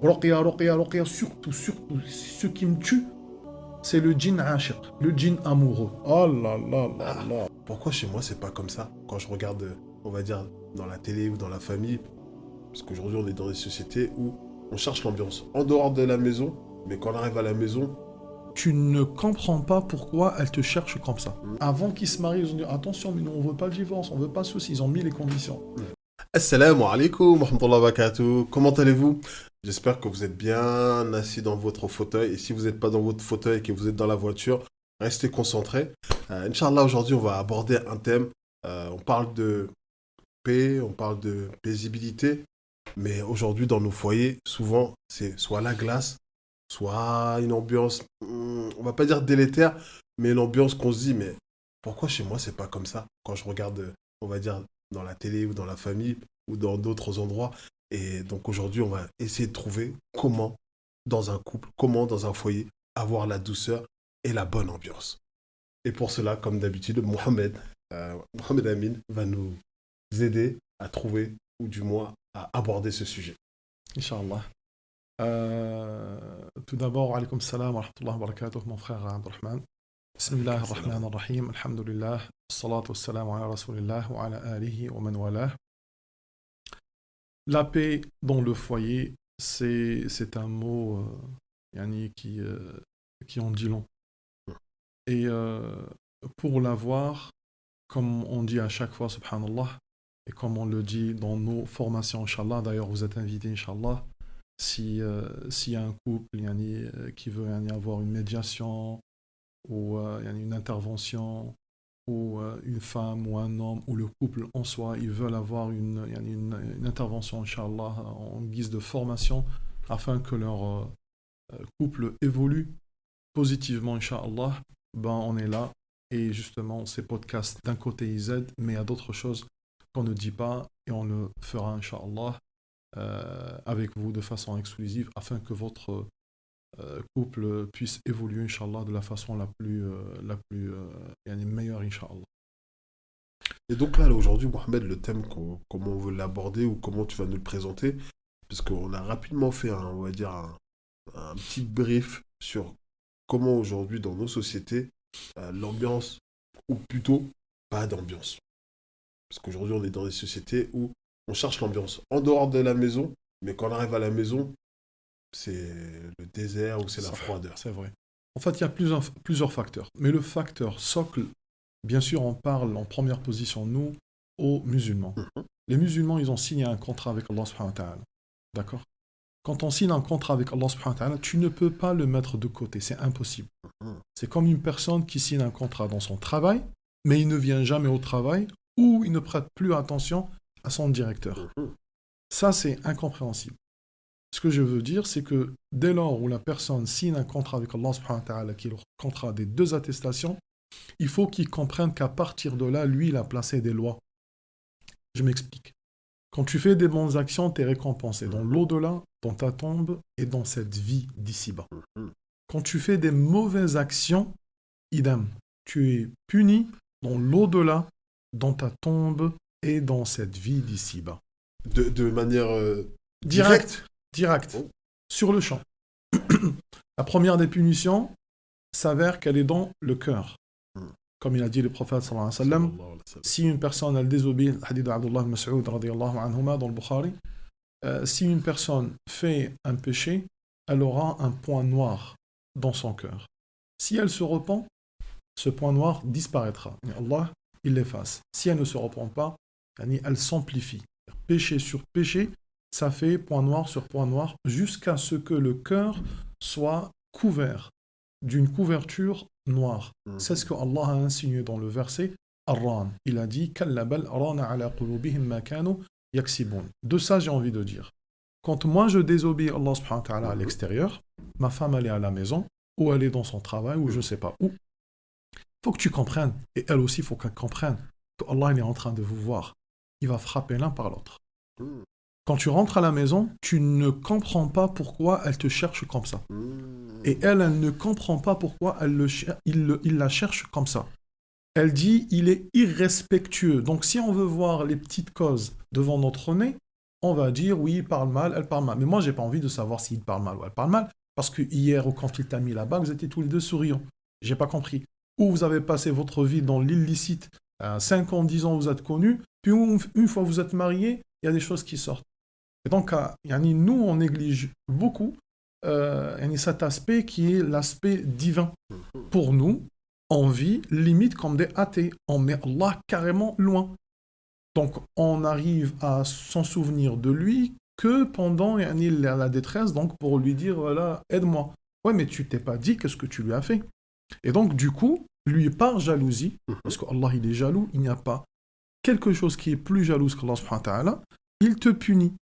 Ruqya, ruqya, ruqya, surtout, surtout, ce qui me tue, c'est le djinn ashiq, le djinn amoureux. Oh là là là Ah, là. pourquoi chez moi c'est pas comme ça? Quand je regarde, on va dire, dans la télé ou dans la famille, parce qu'aujourd'hui on est dans des sociétés où on cherche l'ambiance. En dehors de la maison, mais quand on arrive à la maison, Tu ne comprends pas pourquoi elle te cherche comme ça. hmm. Avant qu'ils se marient, ils ont dit attention, mais nous on veut pas le divorce, on veut pas ceci, ils ont mis les conditions. Assalamu alaikum wa rahmatullahi wa barakatuh. Comment allez-vous? J'espère que vous êtes bien assis dans votre fauteuil. Et si vous n'êtes pas dans votre fauteuil et que vous êtes dans la voiture, restez concentrés. Inch'Allah, aujourd'hui, on va aborder un thème. On parle de paix, on parle de paisibilité. Mais aujourd'hui, dans nos foyers, souvent, c'est soit la glace, soit une ambiance, on va pas dire délétère, mais l'ambiance qu'on se dit, mais pourquoi chez moi, c'est pas comme ça? Quand je regarde, on va dire, dans la télé ou dans la famille ou dans d'autres endroits. Et donc aujourd'hui, on va essayer de trouver comment, dans un couple, comment, dans un foyer, avoir la douceur et la bonne ambiance. Et pour cela, comme d'habitude, Mohamed Amin va nous aider à trouver, ou du moins à aborder ce sujet. Inch'Allah. Tout d'abord, alaykoum salam wa rahmatullahi wa barakatuh, mon frère Abdurrahman. Bismillah ar-Rahman ar-Rahim, alhamdulillah, salatu wassalamu ala rasulillah wa ala alihi wa man walah. La paix dans le foyer, c'est un mot yani, qui en dit long. Et pour l'avoir, comme on dit à chaque fois, subhanallah, et comme on le dit dans nos formations, Inch'Allah, d'ailleurs vous êtes invités, Inch'Allah, s'il y a un couple yani, qui veut yani, avoir une médiation, ou yani, une intervention, ou une femme ou un homme, ou le couple en soi, ils veulent avoir yani, une intervention, Inch'Allah, en guise de formation, afin que leur couple évolue positivement, Inch'Allah, ben on est là. Et justement, ces podcasts, d'un côté, ils aident, mais il y a d'autres choses qu'on ne dit pas, et on le fera, Inch'Allah, avec vous de façon exclusive, afin que votre couple puisse évoluer, Inch'Allah, de la façon yani meilleure, Inch'Allah. Et donc là, aujourd'hui, Mohamed, le thème, comment on veut l'aborder ou comment tu vas nous le présenter, parce qu'on a rapidement fait, on va dire, un petit brief sur comment aujourd'hui, dans nos sociétés, l'ambiance, ou plutôt pas d'ambiance. Parce qu'aujourd'hui, on est dans des sociétés où on cherche l'ambiance en dehors de la maison, mais quand on arrive à la maison, c'est le désert ou c'est la froideur. C'est vrai. En fait, il y a plusieurs facteurs. Mais le facteur socle, bien sûr, on parle en première position, nous, aux musulmans. Mhm. Les musulmans, ils ont signé un contrat avec Allah subhanahu wa ta'ala. D'accord? Quand on signe un contrat avec Allah subhanahu wa ta'ala, tu ne peux pas le mettre de côté. C'est impossible. Mhm. C'est comme une personne qui signe un contrat dans son travail, mais il ne vient jamais au travail ou il ne prête plus attention à son directeur. Mhm. Ça, c'est incompréhensible. Ce que je veux dire, c'est que dès lors où la personne signe un contrat avec Allah subhanahu wa ta'ala, qui est le contrat des deux attestations, il faut qu'il comprenne qu'à partir de là, lui, il a placé des lois. Je m'explique. Quand tu fais des bonnes actions, tu es récompensé dans l'au-delà, dans ta tombe et dans cette vie d'ici-bas. Mhm. Quand tu fais des mauvaises actions, idem, tu es puni dans l'au-delà, dans ta tombe et dans cette vie d'ici-bas. De manière Direct, direct, Oh. sur le champ. La première des punitions s'avère qu'elle est dans le cœur. Mhm. Comme il a dit le prophète sallallahu alayhi wa sallam, Sallallahu alayhi wa sallam. si une personne elle désobéit, le hadith d'Abdullah ibn Mas'ud radiyallahu anhuma dans le Bukhari, si une personne fait un péché, elle aura un point noir dans son cœur. Si elle se repent, ce point noir disparaîtra. Et Allah, il l'efface. Si elle ne se repent pas, elle s'amplifie. Péché sur péché, ça fait point noir sur point noir, jusqu'à ce que le cœur soit couvert d'une couverture noire. Mhm. C'est ce que Allah a insinué dans le verset Ar-Ran. Il a dit Kalla bal rana ala qulubihim ma kanu yaksibun. De ça, j'ai envie de dire. Quand moi je désobéis Allah subhanahu wa ta'ala à l'extérieur, ma femme elle est à la maison, ou elle est dans son travail, ou je ne sais pas où, il faut que tu comprennes, et elle aussi, il faut qu'elle comprenne que Allah il est en train de vous voir. Il va frapper l'un par l'autre. Mhm. Quand tu rentres à la maison, tu ne comprends pas pourquoi elle te cherche comme ça. Mhm. Et elle ne comprend pas pourquoi il la cherche comme ça. Elle dit, il est irrespectueux. Donc si on veut voir les petites causes devant notre nez, on va dire, oui, il parle mal, elle parle mal. Mais moi, j'ai pas envie de savoir s'il parle mal ou elle parle mal, parce que hier, ou quand il t'a mis là-bas, vous étiez tous les deux souriants. J'ai pas compris. Ou vous avez passé votre vie dans l'illicite, 5 ans, 10 ans, vous êtes connus, puis une fois vous êtes mariés, il y a des choses qui sortent. Et donc, yani, nous, on néglige beaucoup yani, cet aspect qui est l'aspect divin. Pour nous, on vit limite comme des athées. On met Allah carrément loin. Donc, on arrive à s'en souvenir de lui que pendant yani, la détresse, donc pour lui dire, voilà, aide-moi. Ouais, mais tu t'es pas dit qu'est-ce que tu lui as fait. Et donc, du coup, lui, par jalousie, parce qu'Allah, il est jaloux, il n'y a pas quelque chose qui est plus jaloux qu'Allah subhanahu wa ta'ala, il te punit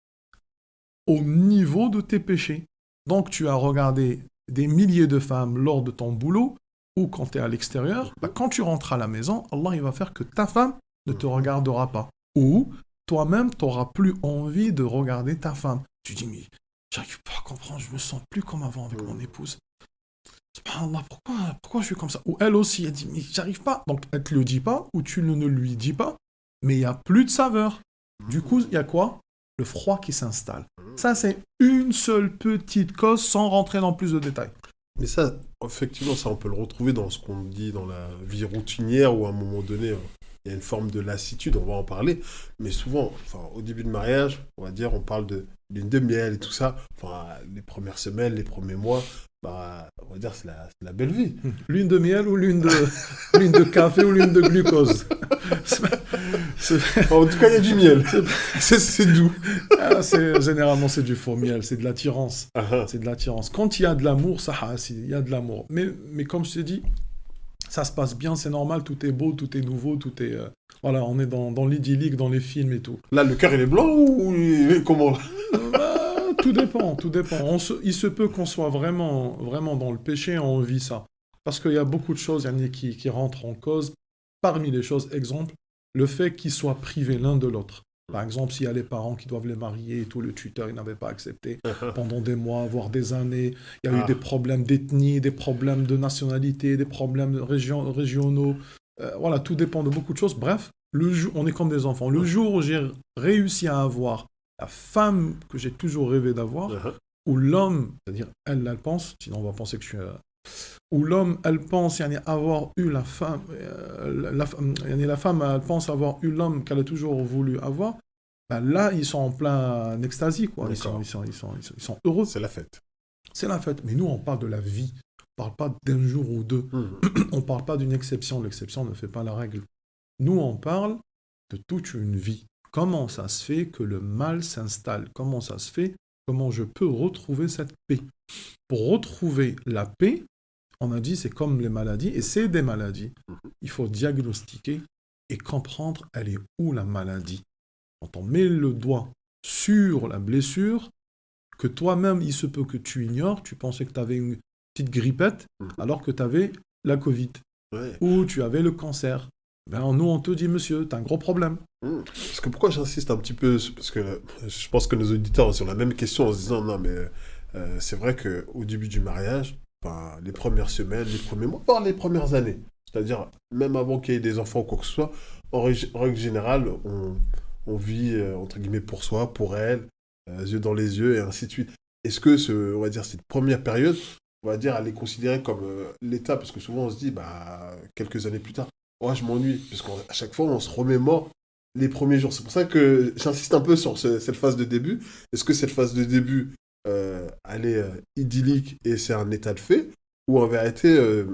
au niveau de tes péchés. Donc, tu as regardé des milliers de femmes lors de ton boulot ou quand tu es à l'extérieur. Bah, quand tu rentres à la maison, Allah il va faire que ta femme ne te regardera pas. Ou toi-même, tu n'auras plus envie de regarder ta femme. Tu dis, mais j'arrive pas à comprendre, je me sens plus comme avant avec mon épouse. Subhanallah, pourquoi je suis comme ça? Ou elle aussi, elle dit, mais j'arrive pas. Donc, elle te le dit pas, ou tu ne lui dis pas, mais il n'y a plus de saveur. Du coup, il y a quoi? Le froid qui s'installe. Ça, c'est une seule petite cause sans rentrer dans plus de détails. Mais ça, effectivement, ça, on peut le retrouver dans ce qu'on dit dans la vie routinière où à un moment donné, il y a une forme de lassitude, on va en parler. Mais souvent, enfin, au début de mariage, on va dire, on parle de lune de miel et tout ça. Enfin, les premières semaines, les premiers mois, bah, on va dire, c'est la belle vie. Lune de miel ou lune de café ou lune de glucose. En tout cas, il y a du miel. C'est doux. Généralement, c'est du faux miel, c'est de l'attirance. C'est de l'attirance. Quand il y a de l'amour, il y a de l'amour. Mais comme je t'ai dit, ça se passe bien, c'est normal, tout est beau, tout est nouveau, tout est... voilà, on est dans l'idyllique, dans les films et tout. Là, le cœur, il est blanc ou comment? Tout dépend, tout dépend. Il se peut qu'on soit vraiment, vraiment dans le péché et on vit ça. Parce qu'il y a beaucoup de choses yani, qui rentrent en cause. Parmi les choses, exemple, le fait qu'ils soient privés l'un de l'autre. Par exemple, s'il y a les parents qui doivent les marier et tout, le tuteur, il n'avait pas accepté pendant des mois, voire des années. Il y a eu des problèmes d'ethnie, des problèmes de nationalité, des problèmes régionaux. Voilà, tout dépend de beaucoup de choses. Bref, on est comme des enfants. Le jour où j'ai réussi à avoir la femme que j'ai toujours rêvé d'avoir, ou l'homme, c'est-à-dire elle pense, sinon on va penser que je suis... ou l'homme, elle pense yani, avoir eu la femme, la femme, elle pense avoir eu l'homme qu'elle a toujours voulu avoir, ben là, ils sont en plein extasie, quoi. Ils sont heureux. C'est la fête. C'est la fête. Mais nous, on parle de la vie. On ne parle pas d'un jour ou deux. On ne parle pas d'une exception. L'exception ne fait pas la règle. Nous, on parle de toute une vie. Comment ça se fait que le mal s'installe? Comment ça se fait? Comment je peux retrouver cette paix? Pour retrouver la paix, on a dit c'est comme les maladies, et c'est des maladies. Il faut diagnostiquer et comprendre elle est où la maladie. Quand on met le doigt sur la blessure, que toi-même, il se peut que tu ignores, tu pensais que tu avais une petite grippette, alors que tu avais la Covid. Ou tu avais le cancer. Ben, nous, on te dit, monsieur, tu as un gros problème. Parce que pourquoi j'insiste un petit peu, parce que je pense que nos auditeurs ont la même question en se disant, non, mais c'est vrai qu'au début du mariage, ben, les premières semaines, les premiers mois, voire les premières années, c'est-à-dire même avant qu'il y ait des enfants ou quoi que ce soit, en règle générale, on vit, entre guillemets, pour soi, pour elle, yeux dans les yeux, et ainsi de suite. Est-ce que, on va dire, cette première période, on va dire, elle est considérée comme l'état, parce que souvent on se dit, bah, quelques années plus tard, ouais, je m'ennuie, parce qu'à chaque fois, on se remémore les premiers jours. C'est pour ça que j'insiste un peu sur cette phase de début. Est-ce que cette phase de début, elle est idyllique et c'est un état de fait, ou en vérité,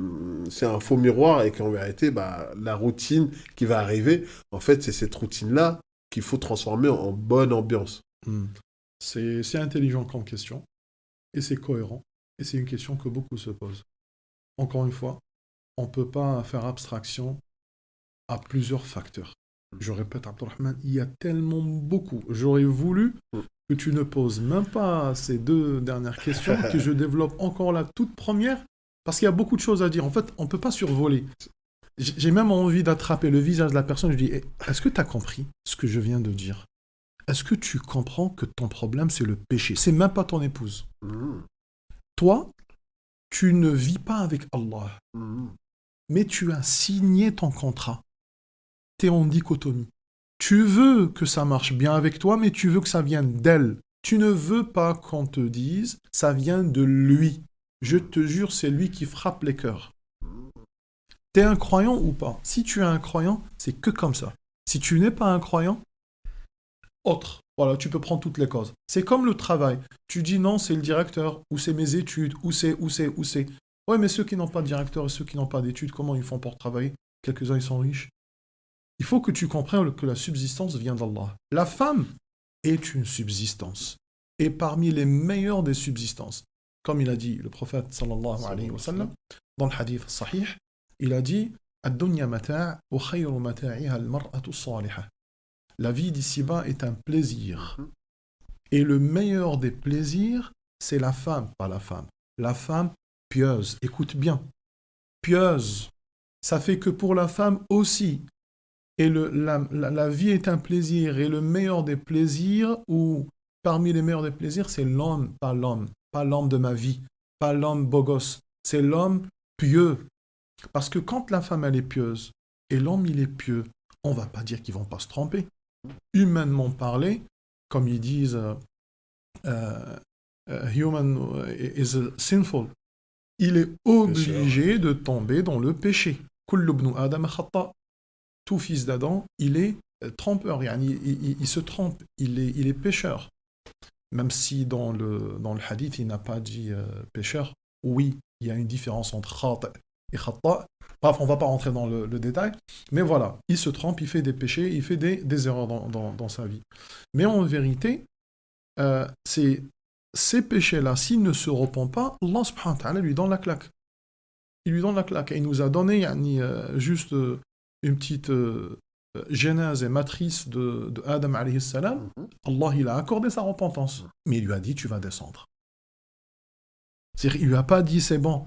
c'est un faux miroir et qu'en vérité, bah, la routine qui va arriver, en fait, c'est cette routine-là qu'il faut transformer en bonne ambiance. C'est intelligent comme question, et c'est cohérent, et c'est une question que beaucoup se posent. Encore une fois, on ne peut pas faire abstraction à plusieurs facteurs. Je répète, Abdurrahman, il y a tellement beaucoup. J'aurais voulu que tu ne poses même pas ces deux dernières questions, que je développe encore la toute première, parce qu'il y a beaucoup de choses à dire. En fait, on ne peut pas survoler. J'ai même envie d'attraper le visage de la personne. Je dis, est-ce que tu as compris ce que je viens de dire? Est-ce que tu comprends que ton problème, c'est le péché? C'est même pas ton épouse. Toi, tu ne vis pas avec Allah, mais tu as signé ton contrat. Tu es en dichotomie. Tu veux que ça marche bien avec toi, mais tu veux que ça vienne d'elle. Tu ne veux pas qu'on te dise, ça vient de lui. Je te jure, c'est lui qui frappe les cœurs. T'es un croyant ou pas? Si tu es un croyant, c'est que comme ça. Si tu n'es pas un croyant, autre. Voilà, tu peux prendre toutes les causes. C'est comme le travail. Tu dis non, c'est le directeur, ou c'est mes études, ou c'est. Ouais, mais ceux qui n'ont pas de directeur et ceux qui n'ont pas d'études, comment ils font pour travailler? Quelques-uns, ils sont riches. Il faut que tu comprennes que la subsistance vient d'Allah. La femme est une subsistance. Et parmi les meilleures des subsistances. Comme il a dit le prophète sallallahu alayhi wa sallam, dans le hadith sahih, il a dit Ad-dunya mata' wa khayru mata'iha al-mar'atu as-salihah. La vie d'ici-bas est un plaisir. Et le meilleur des plaisirs, c'est la femme, pas la femme. La femme pieuse. Écoute bien. Pieuse. Ça fait que pour la femme aussi. Et la vie est un plaisir. Et le meilleur des plaisirs, ou parmi les meilleurs des plaisirs, c'est l'homme, pas l'homme. Pas l'homme de ma vie. Pas l'homme beau gosse. C'est l'homme pieux. Parce que quand la femme, elle est pieuse, et l'homme, il est pieux, on ne va pas dire qu'ils ne vont pas se tromper. Humainement parlé, comme ils disent, human is sinful. Il est obligé de tomber dans le péché. Kullu ibn Adam khata. Tout fils d'Adam, il est trompeur, il se trompe, il est pécheur. Même si dans le hadith, il n'a pas dit pécheur, oui, il y a une différence entre khata et khata. Bref, on ne va pas rentrer dans le détail, mais voilà, il se trompe, il fait des péchés, il fait des erreurs dans sa vie. Mais en vérité, ces péchés-là, s'il ne se repent pas, Allah subhanahu wa ta'ala lui donne la claque. Il lui donne la claque. Et il nous a donné juste une petite genèse et matrice de Adam alayhi salam. Allah, il a accordé sa repentance. Mais il lui a dit, tu vas descendre. C'est-à-dire, il lui a pas dit, c'est bon,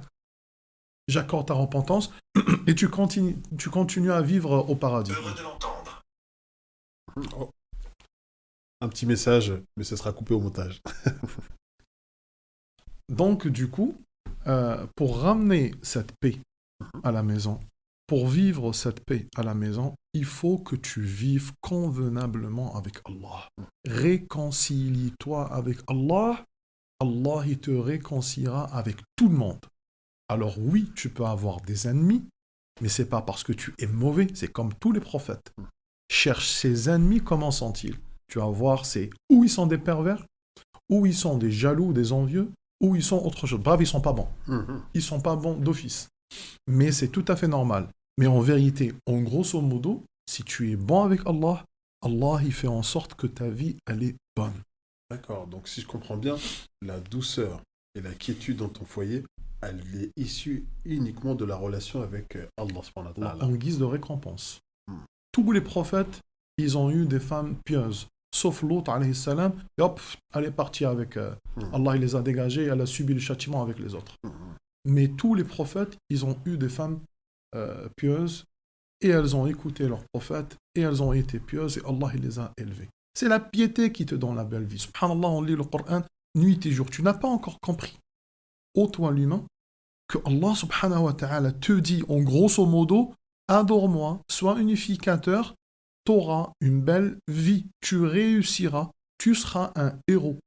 j'accorde ta repentance, et tu continues à vivre au paradis. Heureux de l'entendre. Oh. Un petit message, mais ce sera coupé au montage. Donc, du coup, pour ramener cette paix à la maison, pour vivre cette paix à la maison, il faut que tu vives convenablement avec Allah. Réconcilie-toi avec Allah. Allah, il te réconciliera avec tout le monde. Alors oui, tu peux avoir des ennemis, mais c'est pas parce que tu es mauvais, c'est comme tous les prophètes. Cherche ses ennemis, comment sont-ils? Tu vas voir, c'est où ils sont des pervers, où ils sont des jaloux, des envieux, où ils sont autre chose. Bref, ils sont pas bons. Ils sont pas bons d'office. Mais c'est tout à fait normal. Mais en vérité, en grosso modo, si tu es bon avec Allah, Allah, il fait en sorte que ta vie, elle est bonne. D'accord, donc si je comprends bien, la douceur et la quiétude dans ton foyer, elle est issue uniquement de la relation avec Allah subhanahu wa ta'ala. En guise de récompense. Tous les prophètes, ils ont eu des femmes pieuses. Sauf Lot, alayhi salam, et hop, elle est partie avec... Allah, il les a dégagés, elle a subi le châtiment avec les autres. Mais tous les prophètes, ils ont eu des femmes pieuses, et elles ont écouté leurs prophètes, et elles ont été pieuses, et Allah, il les a élevées. C'est la piété qui te donne la belle vie. Subhanallah, on lit le Coran nuit et jour. Tu n'as pas encore compris, ô toi l'humain, que Allah subhanahu wa ta'ala te dit, en grosso modo, adore-moi, sois unificateur, t'auras une belle vie, tu réussiras, tu seras un héros.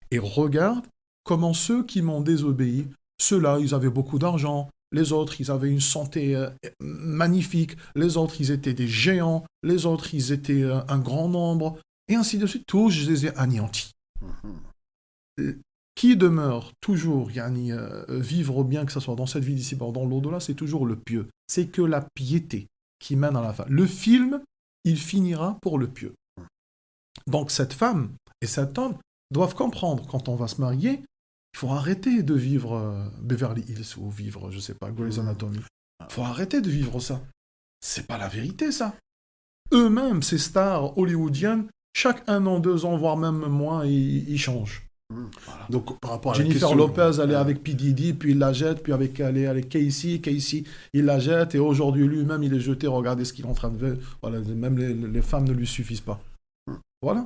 Et regarde comment ceux qui m'ont désobéi, ceux-là, ils avaient beaucoup d'argent, les autres, ils avaient une santé magnifique, les autres, ils étaient des géants, les autres, ils étaient un grand nombre, et ainsi de suite. Tous, je les ai anéantis. Qui demeure toujours, vivre bien, que ce soit dans cette vie d'ici, dans l'au-delà, c'est toujours le pieux. C'est que la piété qui mène à la fin. Le film, il finira pour le pieux. Donc cette femme et cet homme doivent comprendre, quand on va se marier, il faut arrêter de vivre Beverly Hills ou vivre, je sais pas, Grey's Anatomy. Il faut arrêter de vivre ça. C'est pas la vérité, ça. Eux-mêmes, ces stars hollywoodiennes, chaque 1 an, 2 ans, voire même moins, ils changent. Voilà. Donc, par rapport à Jennifer la question, Lopez, elle est avec P. Diddy, puis il la jette, puis elle est avec Casey, il la jette, et aujourd'hui lui-même, il est jeté, regardez ce qu'il est en train de faire. Voilà, même les femmes ne lui suffisent pas. Voilà.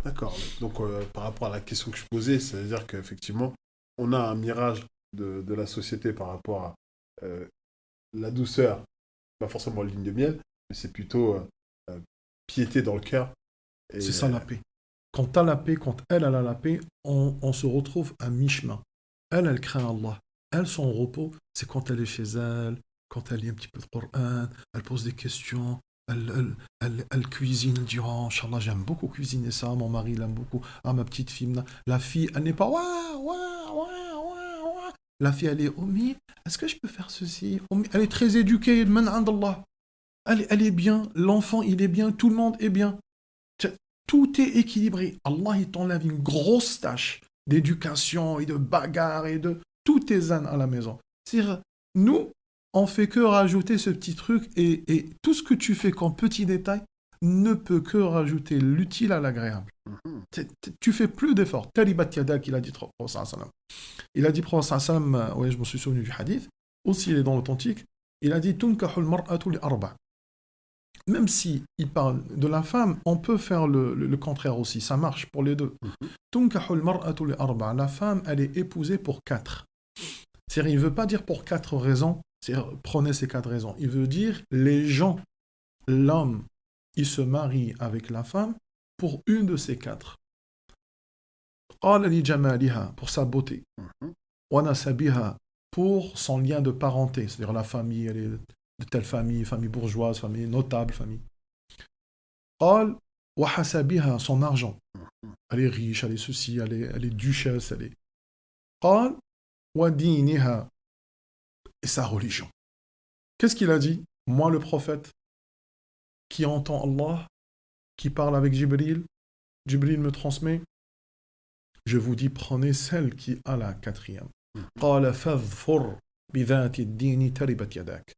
D'accord. Donc, par rapport à la question que je posais, c'est-à-dire qu'effectivement, on a un mirage de la société par rapport à la douceur, pas forcément ligne de miel, mais c'est plutôt piété dans le cœur. Et, C'est ça la paix. Quand tu as la paix, quand elle a la paix, on se retrouve à mi-chemin. Elle craint Allah. Elle, son repos, c'est quand elle est chez elle, quand elle lit un petit peu de Coran, elle pose des questions, elle cuisine, elle dit oh, Inch'Allah, j'aime beaucoup cuisiner ça, mon mari l'aime beaucoup. Ah, ma petite fille, la fille, elle n'est pas ouah, ouah, ouah, ouah, ouah. La fille, elle est Omi, est-ce que je peux faire ceci? Elle est très éduquée, man Allah. Elle est bien, l'enfant, il est bien, tout le monde est bien. Tout est équilibré. Allah, il t'enlève une grosse tâche d'éducation et de bagarre et de... Tout est zen à la maison. C'est-à-dire, nous, on fait que rajouter ce petit truc et tout ce que tu fais comme petit détail ne peut que rajouter l'utile à l'agréable. Tu fais plus d'efforts. Talibat yadak, il a dit Prophète sallam. Il a dit Prophète sallam, ouais, je me suis souvenu du hadith, aussi il est dans l'authentique, il a dit Tunkahul mar'atu li arba. Même si il parle de la femme, on peut faire le contraire aussi, ça marche pour les deux. Tunkahul mar'atu li arba. La femme, elle est épousée pour 4. C'est-à-dire, il ne veut pas dire pour 4 raisons, c'est-à-dire, prenez ces 4 raisons. Il veut dire, les gens, l'homme, il se marie avec la femme pour une de ces 4. Qala li jamaliha, pour sa beauté. Wa nasabiha, pour son lien de parenté, c'est-à-dire la famille, elle est de telle famille, famille bourgeoise, famille notable, famille. Qal wa hasabiha, son argent. Elle est riche, elle est ceci, elle est duchesse, elle est... Qal wa diniha, et sa religion. Qu'est-ce qu'il a dit? Moi, le prophète, qui entend Allah, qui parle avec Jibril, Jibril me transmet, je vous dis, prenez celle qui a la 4e. قال فاظفر بذات الدين تربت يداك.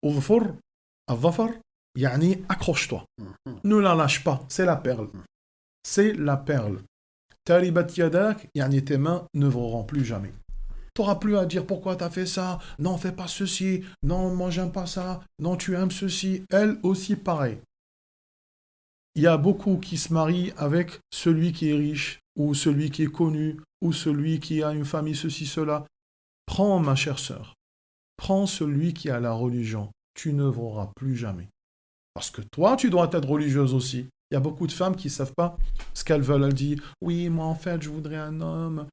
اظفر الظفر يعني accroche-toi. Ne la lâche pas, c'est la perle. C'est la perle. تربت يداك يعني tes mains ne vauront plus jamais. Tu n'auras plus à dire pourquoi tu as fait ça, non, fais pas ceci, non, moi j'aime pas ça, non, tu aimes ceci. Elle aussi, pareil. Il y a beaucoup qui se marient avec celui qui est riche, ou celui qui est connu, ou celui qui a une famille, ceci, cela. Prends, ma chère sœur, prends celui qui a la religion. Tu ne verras plus jamais. Parce que toi, tu dois être religieuse aussi. Il y a beaucoup de femmes qui ne savent pas ce qu'elles veulent. Elles disent, oui, moi en fait, je voudrais un homme,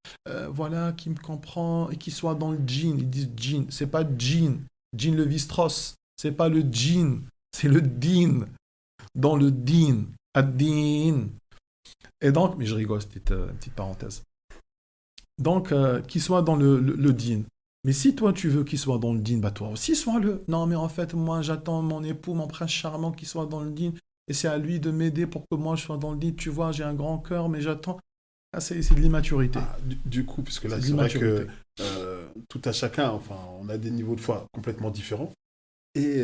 voilà, qui me comprend et qui soit dans le djinn. Ils disent djinn. C'est pas djinn. Djinn le Vistros. C'est pas le djinn. C'est le din. Dans le din. Ad-din. Et donc, mais je rigole, c'était une petite parenthèse. Donc, qu'il soit dans le din. Mais si toi, tu veux qu'il soit dans le din, bah toi aussi, sois-le. Non, mais en fait, moi, j'attends mon époux, mon prince charmant, qu'il soit dans le din. Et c'est à lui de m'aider pour que moi, je sois dans le din. Tu vois, j'ai un grand cœur, mais j'attends. Ah, c'est de l'immaturité. Ah, du coup, puisque là, c'est vrai que tout à chacun, enfin, on a des niveaux de foi complètement différents. Et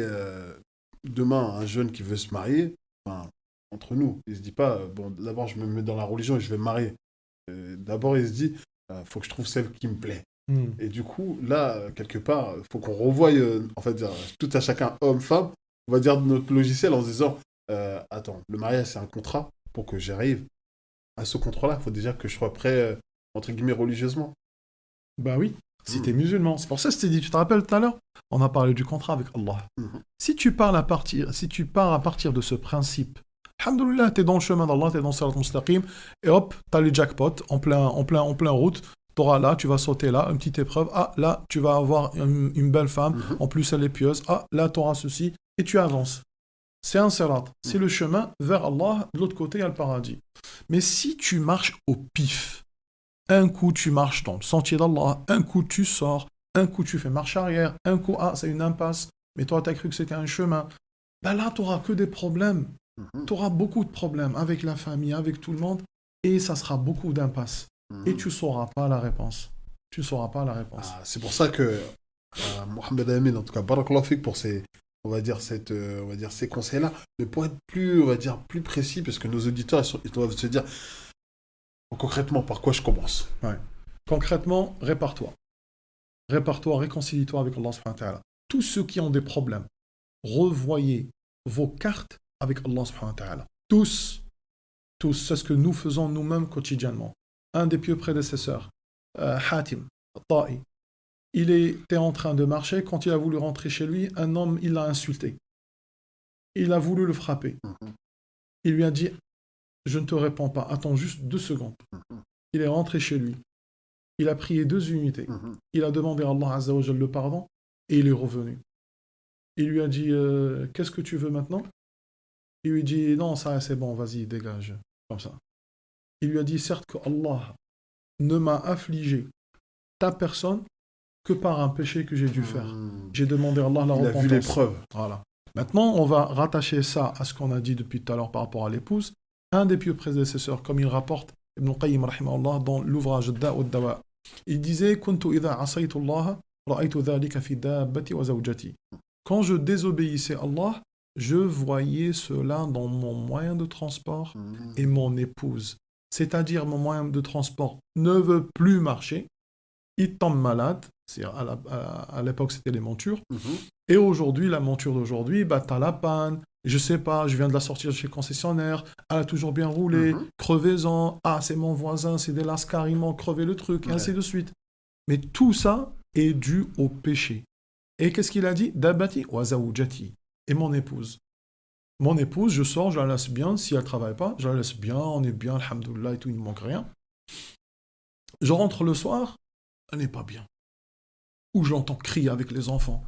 demain, un jeune qui veut se marier, enfin, entre nous, il se dit pas, bon, d'abord, je me mets dans la religion et je vais me marier. D'abord, il se dit, faut que je trouve celle qui me plaît. Et du coup, là, quelque part, il faut qu'on revoie, en fait, tout à chacun, homme, femme, on va dire notre logiciel en se disant, attends, le mariage, c'est un contrat. Pour que j'arrive à ce contrat-là, il faut déjà que je sois prêt, entre guillemets, religieusement. Bah oui, si t'es musulman. C'est pour ça que je t'ai dit, tu te rappelles tout à l'heure? On a parlé du contrat avec Allah. Si tu pars à partir de ce principe, alhamdoulilah, t'es dans le chemin d'Allah, t'es dans le Sirat Mustaqim, et hop, t'as le jackpot, en plein route, t'auras là, tu vas sauter là, une petite épreuve, ah, là, tu vas avoir une belle femme, en plus elle est pieuse, ah, là, t'auras ceci, et tu avances. C'est un sirat, c'est le chemin vers Allah, de l'autre côté, il y a le paradis. Mais si tu marches au pif, un coup tu marches dans le sentier d'Allah, un coup tu sors, un coup tu fais marche arrière, un coup, ah, c'est une impasse, mais toi, t'as cru que c'était un chemin, ben là, t'auras que des problèmes. Tu auras beaucoup de problèmes avec la famille, avec tout le monde, et ça sera beaucoup d'impasses. Et tu ne sauras pas la réponse. Tu ne sauras pas la réponse. Ah, c'est pour ça que Mohamed Amin, en tout cas, barakallahu fik pour ces, on va dire, ces conseils-là. Mais pour être plus, on va dire, plus précis, parce que nos auditeurs, ils doivent se dire, concrètement, par quoi je commence? Ouais. Concrètement, répare-toi. Répare-toi, réconcilie-toi avec Allah subhanahu wa ta'ala. Tous ceux qui ont des problèmes, revoyez vos cartes avec Allah subhanahu wa ta'ala. Tous, c'est ce que nous faisons nous-mêmes quotidiennement. Un des pieux prédécesseurs, Hatim, Ta'i, il était en train de marcher, quand il a voulu rentrer chez lui, un homme, il l'a insulté. Il a voulu le frapper. Il lui a dit, je ne te réponds pas, attends juste 2 secondes. Il est rentré chez lui. Il a prié 2 unités. Il a demandé à Allah Azza wa Jalla le pardon et il est revenu. Il lui a dit, qu'est-ce que tu veux maintenant? Il lui dit, non, ça c'est bon, vas-y, dégage. Comme ça. Il lui a dit, certes que Allah ne m'a affligé ta personne que par un péché que j'ai dû faire. J'ai demandé à Allah la repentance. Il a vu les preuves. Voilà. Maintenant, on va rattacher ça à ce qu'on a dit depuis tout à l'heure par rapport à l'épouse. Un des pieux prédécesseurs, comme il rapporte Ibn Qayyim rahimahullah dans l'ouvrage Da' Dawa, il disait Kuntu idha asaytu Allah, ra'aytu dhalika fi dabbati wa zawjati. Quand je désobéissais à Allah, je voyais cela dans mon moyen de transport et mon épouse. C'est-à-dire mon moyen de transport ne veut plus marcher, il tombe malade, à l'époque c'était les montures, et aujourd'hui, la monture d'aujourd'hui, bah, t'as la panne, je sais pas, je viens de la sortir chez le concessionnaire, elle a toujours bien roulé, crevaison, ah c'est mon voisin, c'est des lascars, ils m'ont crevé le truc, et ainsi de suite. Mais tout ça est dû au péché. Et qu'est-ce qu'il a dit? Dabati wa zawjati. Et mon épouse. Mon épouse, je sors, je la laisse bien, si elle travaille pas, je la laisse bien, on est bien, alhamdoulilah et tout, il ne manque rien. Je rentre le soir, elle n'est pas bien. Ou je l'entends crier avec les enfants.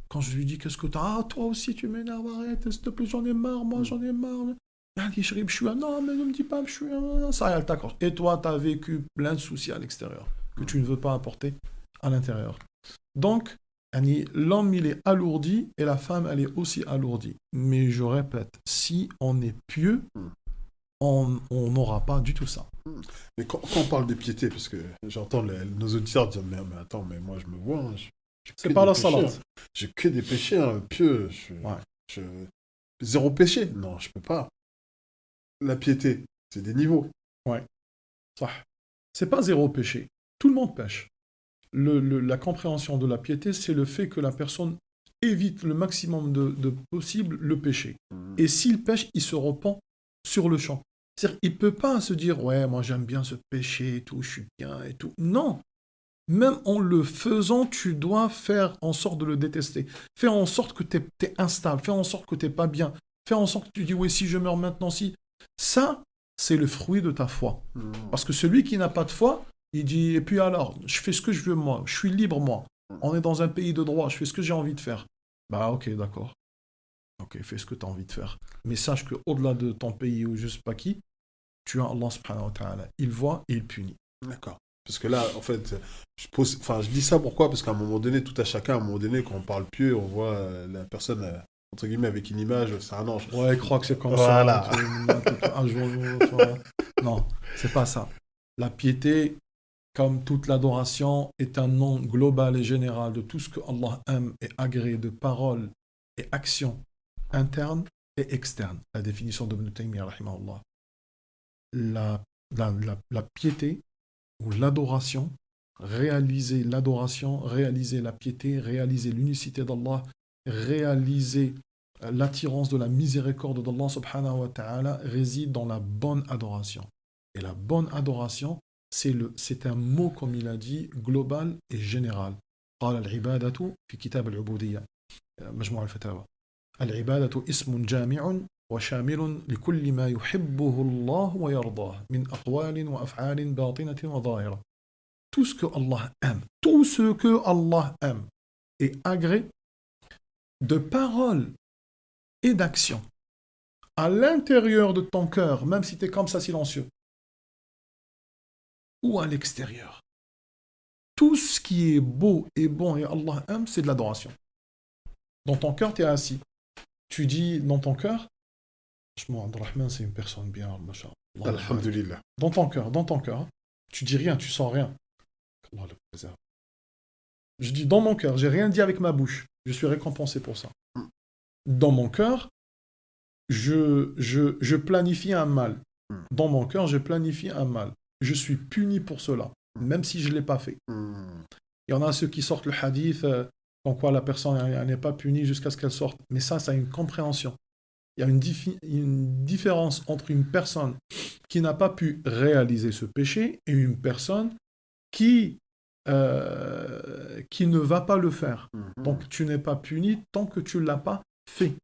Quand je lui dis, qu'est-ce que t'as? Ah, toi aussi, tu m'énerves, arrête, s'il te plaît, j'en ai marre, moi, j'en ai marre. Elle dit, chérie, je suis un... Non, mais ne me dis pas, je suis un... Ça, elle t'accorde. Et toi, t'as vécu plein de soucis à l'extérieur, que tu ne veux pas apporter à l'intérieur. Donc, l'homme, il est alourdi, et la femme, elle est aussi alourdie. Mais je répète, si on est pieux, on n'aura pas du tout ça. Mais quand on parle de piété, parce que j'entends nos auditeurs dire, mais attends, mais moi, je me vois... Hein, c'est pas la péchés, salade. Hein. J'ai que des péchés, hein, pieux. Zéro péché. Non, je peux pas. La piété, c'est des niveaux. Ouais. Ça. C'est pas zéro péché. Tout le monde pêche. La compréhension de la piété, c'est le fait que la personne évite le maximum de possible le péché. Et s'il pêche, il se repent sur le champ. C'est-à-dire qu'il ne peut pas se dire « Ouais, moi j'aime bien ce péché et tout, je suis bien et tout ». Non. Même en le faisant, tu dois faire en sorte de le détester. Fais en sorte que tu es instable. Fais en sorte que tu n'es pas bien. Fais en sorte que tu dis, oui, si je meurs maintenant, si. Ça, c'est le fruit de ta foi. Parce que celui qui n'a pas de foi, il dit, et puis alors, je fais ce que je veux moi. Je suis libre moi. On est dans un pays de droit. Je fais ce que j'ai envie de faire. Bah ok, d'accord. Ok, fais ce que tu as envie de faire. Mais sache qu'au-delà de ton pays ou je sais pas qui, tu as Allah subhanahu wa ta'ala. Il voit et il punit. D'accord. Parce que là, en fait, je dis ça pourquoi? Parce qu'à un moment donné, tout à chacun, à un moment donné, quand on parle pieux, on voit la personne, entre guillemets, avec une image, c'est un ange. Ouais, il croit que c'est comme voilà. ça. Un jour, non, c'est pas ça. La piété, comme toute l'adoration, est un nom global et général de tout ce que Allah aime et agrée de paroles et actions internes et externes. La définition d'Ibn Taymiyyah, rahimahullah. La piété, ou l'adoration, réaliser la piété, réaliser l'unicité d'Allah, réaliser l'attirance de la miséricorde d'Allah subhanahu wa ta'ala réside dans la bonne adoration. Et la bonne adoration, c'est un mot, comme il a dit, global et général. قال العبادة في كتاب العبودية مجموع الفتاوى العبادة اسم جامع وشامل لكل ما يحبه الله ويرضاه من أقوال وأفعال باطنة وظاهرة. Tout ce que Allah aime, tout ce que Allah aime est agré de paroles et d'actions à l'intérieur de ton cœur, même si tu es comme ça silencieux, ou à l'extérieur. Tout ce qui est beau et bon et Allah aime, c'est de l'adoration. Dans ton cœur, tu es assis. Tu dis dans ton cœur, Abdurrahman, c'est une personne bien, machin. Alhamdulillah. Dans ton cœur, tu dis rien, tu sens rien. Allah le préserve. Je dis dans mon cœur, j'ai rien dit avec ma bouche. Je suis récompensé pour ça. Dans mon cœur, je planifie un mal. Dans mon cœur, je planifie un mal. Je suis puni pour cela, même si je ne l'ai pas fait. Il y en a ceux qui sortent le hadith, en quoi la personne n'est pas punie jusqu'à ce qu'elle sorte. Mais ça a une compréhension. Il y a une différence entre une personne qui n'a pas pu réaliser ce péché et une personne qui ne va pas le faire. Donc tu n'es pas puni tant que tu ne l'as pas fait.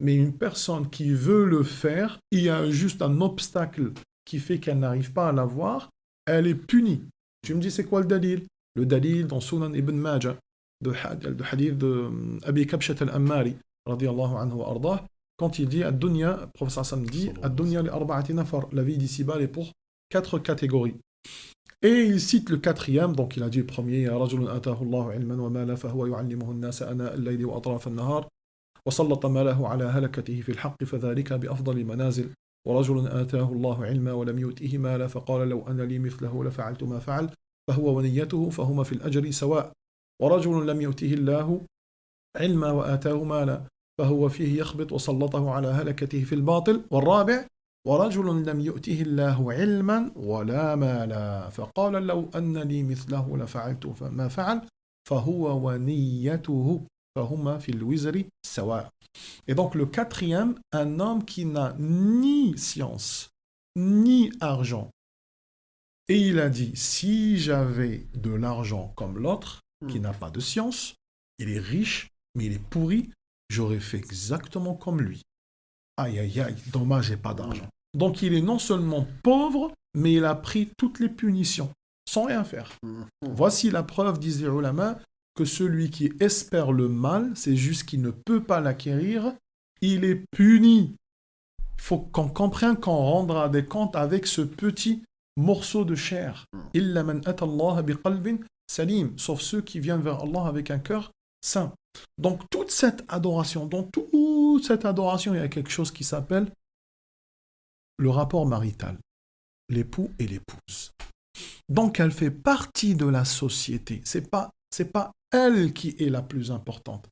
Mais une personne qui veut le faire, il y a juste un obstacle qui fait qu'elle n'arrive pas à l'avoir, elle est punie. Tu me dis, c'est quoi le dalil? Le dalil dans Sunan Ibn Majah, de hadith de Abi Kabshat al-Ammari, radiyallahu anhu wa ardah, quand il dit, Ad-dunya, le professeur Hassan dit, Ad-dunya li arba'ati nafar, la vie d'ici-bas, elle est pour 4 catégories. Et il cite le 4e, donc il a dit le premier, رجل آتاه الله علما ومالا فهو يعلمه الناس آناء الليل وأطراف النهار وسلط ماله على هلكته في الحق فذلك بأفضل المنازل ورجل آتاه الله علما ولم يؤته مالا فقال لو أن لي مثله لفعلت ما فعل فهو ونيته فهما في الأجر سواء ورجل لم يؤته الله علما وآتاه مالا فهو فيه يخبط وسلطه على هلكته في الباطل والرابع ورجل لم يؤته الله علما ولا مالا فقال لو أن لي مثله لفعلت ما فعل فهو ونيته فهما في الوزر سواء. Et donc le 4e, un homme qui n'a ni science, ni argent. Et il a dit, si j'avais de l'argent comme l'autre, qui n'a pas de science, il est riche, mais il est pourri, j'aurais fait exactement comme lui. Aïe, aïe, aïe, dommage, j'ai pas d'argent. Donc il est non seulement pauvre, mais il a pris toutes les punitions, sans rien faire. Voici la preuve, disent les ulama, que celui qui espère le mal, c'est juste qu'il ne peut pas l'acquérir, il est puni. Il faut qu'on comprenne qu'on rendra des comptes avec ce petit morceau de chair. Illa man ata Allah bi qalbin salim, sauf ceux qui viennent vers Allah avec un cœur saint. Donc toute cette adoration, dans toute cette adoration, il y a quelque chose qui s'appelle le rapport marital, l'époux et l'épouse. Donc elle fait partie de la société. C'est pas elle qui est la plus importante.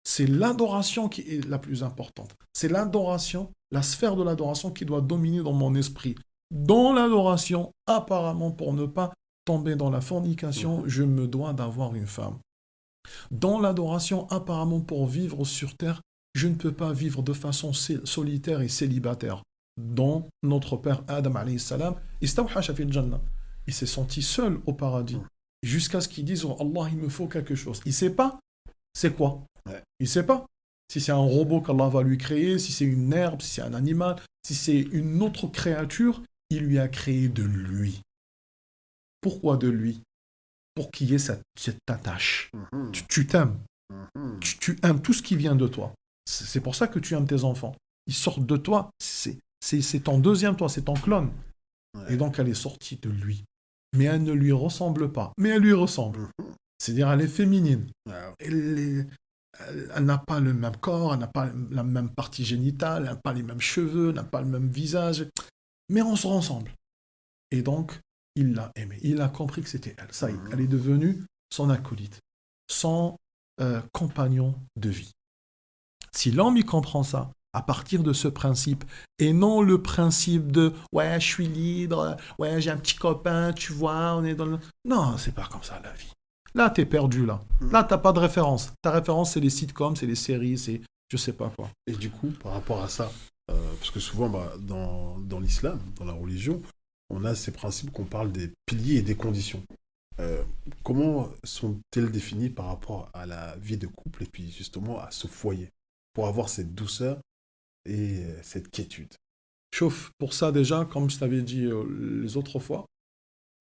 C'est l'adoration qui est la plus importante. C'est l'adoration, la sphère de l'adoration qui doit dominer dans mon esprit. Dans l'adoration, apparemment pour ne pas tomber dans la fornication, je me dois d'avoir une femme. Dans l'adoration, apparemment pour vivre sur terre, je ne peux pas vivre de façon solitaire et célibataire. Dont notre père Adam alayhi salam, il s'est senti seul au paradis, jusqu'à ce qu'il dise oh Allah, il me faut quelque chose. Il ne sait pas, c'est quoi? Il ne sait pas. Si c'est un robot qu'Allah va lui créer, si c'est une herbe, si c'est un animal, si c'est une autre créature, il lui a créé de lui. Pourquoi de lui? Pour qu'il y ait cette attache. Tu t'aimes. Tu aimes tout ce qui vient de toi. C'est pour ça que tu aimes tes enfants. Ils sortent de toi. C'est ton deuxième toi, c'est ton clone. Et donc elle est sortie de lui. Mais elle ne lui ressemble pas. Mais elle lui ressemble. C'est-à-dire elle est féminine. Elle n'a pas le même corps, elle n'a pas la même partie génitale, elle n'a pas les mêmes cheveux, elle n'a pas le même visage. Mais on se ressemble. Et donc, il l'a aimée. Il a compris que c'était elle. Ça y est, elle est devenue son acolyte, son compagnon de vie. Si l'homme y comprend ça, à partir de ce principe, et non le principe de « ouais, je suis libre, ouais, j'ai un petit copain, tu vois, on est dans le... » Non, c'est pas comme ça la vie. Là, t'es perdu, là. Là, t'as pas de référence. Ta référence, c'est les sitcoms, c'est les séries, c'est je sais pas quoi. Et du coup, par rapport à ça, parce que souvent, dans l'islam, dans la religion, on a ces principes qu'on parle des piliers et des conditions. Comment sont-elles définies par rapport à la vie de couple et puis justement à ce foyer, pour avoir cette douceur et cette quiétude? Chauffe, pour ça déjà, comme je t'avais dit les autres fois,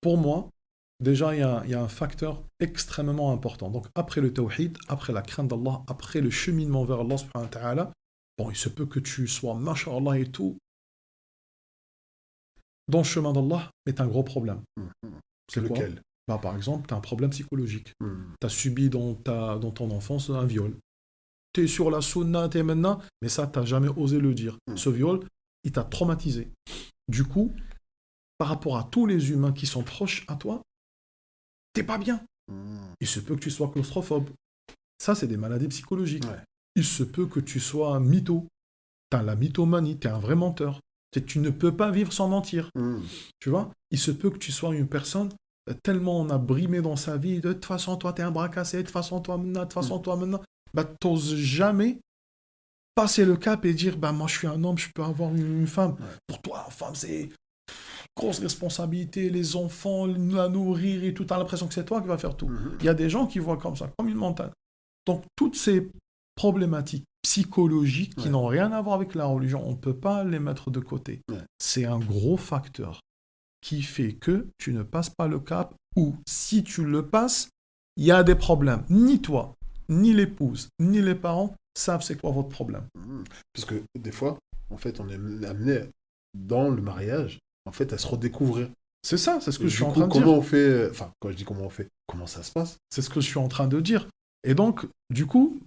pour moi, déjà, il y a un facteur extrêmement important. Donc, après le tawhid, après la crainte d'Allah, après le cheminement vers Allah subhanahu wa ta'ala, bon, il se peut que tu sois, masha'Allah et tout, dans le chemin d'Allah, mais t'as un gros problème. C'est lequel? Bah, par exemple, t'as un problème psychologique. T'as subi dans ton enfance un viol. T'es sur la sunna, t'es maintenant, mais ça, t'as jamais osé le dire. Ce viol, il t'a traumatisé. Du coup, par rapport à tous les humains qui sont proches à toi, t'es pas bien. Il se peut que tu sois claustrophobe. Ça, c'est des maladies psychologiques. Il se peut que tu sois un mytho. T'as la mythomanie, t'es un vrai menteur. Tu ne peux pas vivre sans mentir. Tu vois? Il se peut que tu sois une personne tellement on a brimé dans sa vie, de toute façon, toi, t'es un bras cassé, de toute façon, toi, maintenant, bah, t'oses jamais passer le cap et dire, bah, moi, je suis un homme, je peux avoir une femme. Pour toi, femme, c'est grosse responsabilité, les enfants, la nourrir et tout, t'as l'impression que c'est toi qui vas faire tout. Il y a des gens qui voient comme ça, comme une montagne. Donc, toutes ces problématiques psychologiques qui Ouais. n'ont rien à voir avec la religion. On ne peut pas les mettre de côté. Ouais. C'est un gros facteur qui fait que tu ne passes pas le cap ou si tu le passes, il y a des problèmes. Ni toi, ni l'épouse, ni les parents savent c'est quoi votre problème. Parce que des fois, en fait, on est amené dans le mariage, en fait, à se redécouvrir. C'est ça, c'est ce que Et je du suis en coup, train de dire. comment on fait... Enfin, quand je dis comment on fait, comment ça se passe? C'est ce que je suis en train de dire. Et donc, du coup,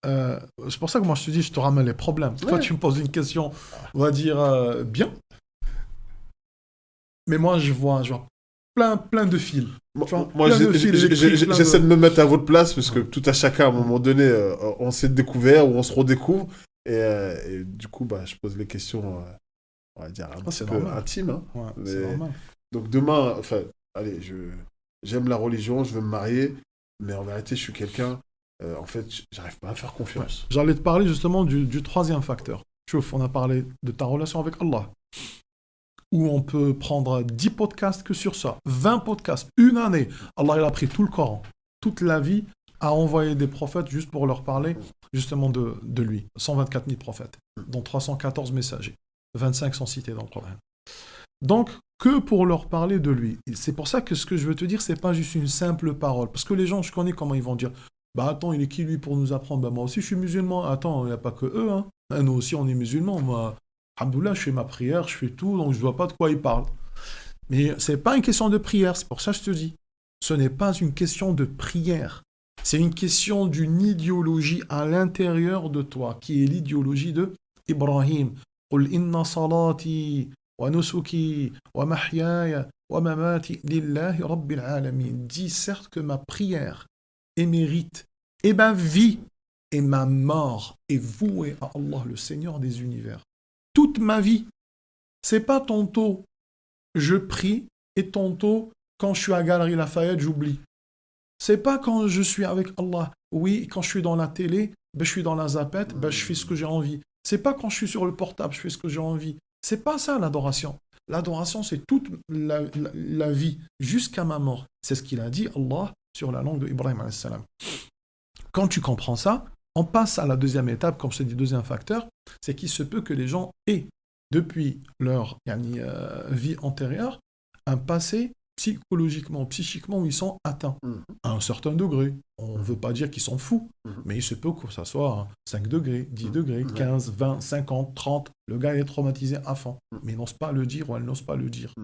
c'est pour ça que moi je te dis, je te ramène les problèmes. Toi, Ouais. tu me poses une question, on va dire bien, mais moi je vois plein de fils. Moi, Tu vois, moi, plein de fils électriques, plein j'essaie de- de me mettre à votre place parce que tout à chacun, à un moment donné, on s'est découvert ou on se redécouvre. Et du coup, bah, je pose les questions, on va dire, un Ah, petit c'est peu normal. intimes. Hein. Ouais, Mais- c'est normal. Donc demain, enfin, allez, j'aime la religion, je veux me marier, mais en vérité, je suis quelqu'un, en fait, j'arrive pas à faire Ouais. confiance. J'allais te parler justement du troisième facteur. Tu vois, on a parlé de ta relation avec Allah, où on peut prendre 10 podcasts que sur ça, 20 podcasts, une année. Allah, il a pris tout le Coran, toute la vie, a envoyé des prophètes juste pour leur parler justement de lui. 124 000 prophètes, dont 314 messagers, 25 sont cités dans le Coran. Donc, que pour leur parler de lui. Et c'est pour ça que ce que je veux te dire, c'est pas juste une simple parole. Parce que les gens, je connais comment ils vont dire, bah attends, il est qui lui pour nous apprendre? Bah moi aussi je suis musulman. Attends, il n'y a pas que eux, hein. Nous aussi on est musulmans. Moi, alhamdoulilah, je fais ma prière, je fais tout, donc je vois pas de quoi il parle. Mais c'est pas une question de prière, c'est pour ça que je te dis. Ce n'est pas une question de prière. C'est une question d'une idéologie à l'intérieur de toi, qui est l'idéologie de Ibrahim. قل إن صلاتي ونسكي ومحياي ومماتي لله رب العالمين. Dis certes que ma prière et mes rites et ma vie et ma mort est vouée à Allah, le Seigneur des univers. Toute ma vie. C'est pas tantôt je prie et tantôt quand je suis à Galerie Lafayette, j'oublie. C'est pas quand je suis avec Allah. Oui, quand je suis dans la télé, ben, je suis dans la zapette, ben, je fais ce que j'ai envie. C'est pas quand je suis sur le portable, je fais ce que j'ai envie. C'est pas ça l'adoration. L'adoration, c'est toute la vie, jusqu'à ma mort. C'est ce qu'il a dit, Allah, sur la langue de Ibrahim alayhi salam. Quand tu comprends ça, on passe à la deuxième étape, comme je t'ai dit, deuxième facteur, c'est qu'il se peut que les gens aient, depuis leur vie antérieure, un passé psychologiquement, psychiquement, où ils sont atteints à un certain degré. On ne veut pas dire qu'ils sont fous, mais il se peut que ça soit à 5 degrés, 10 degrés, 15, 20, 50, 30. Le gars est traumatisé à fond, mais il n'ose pas le dire ou elle n'ose pas le dire.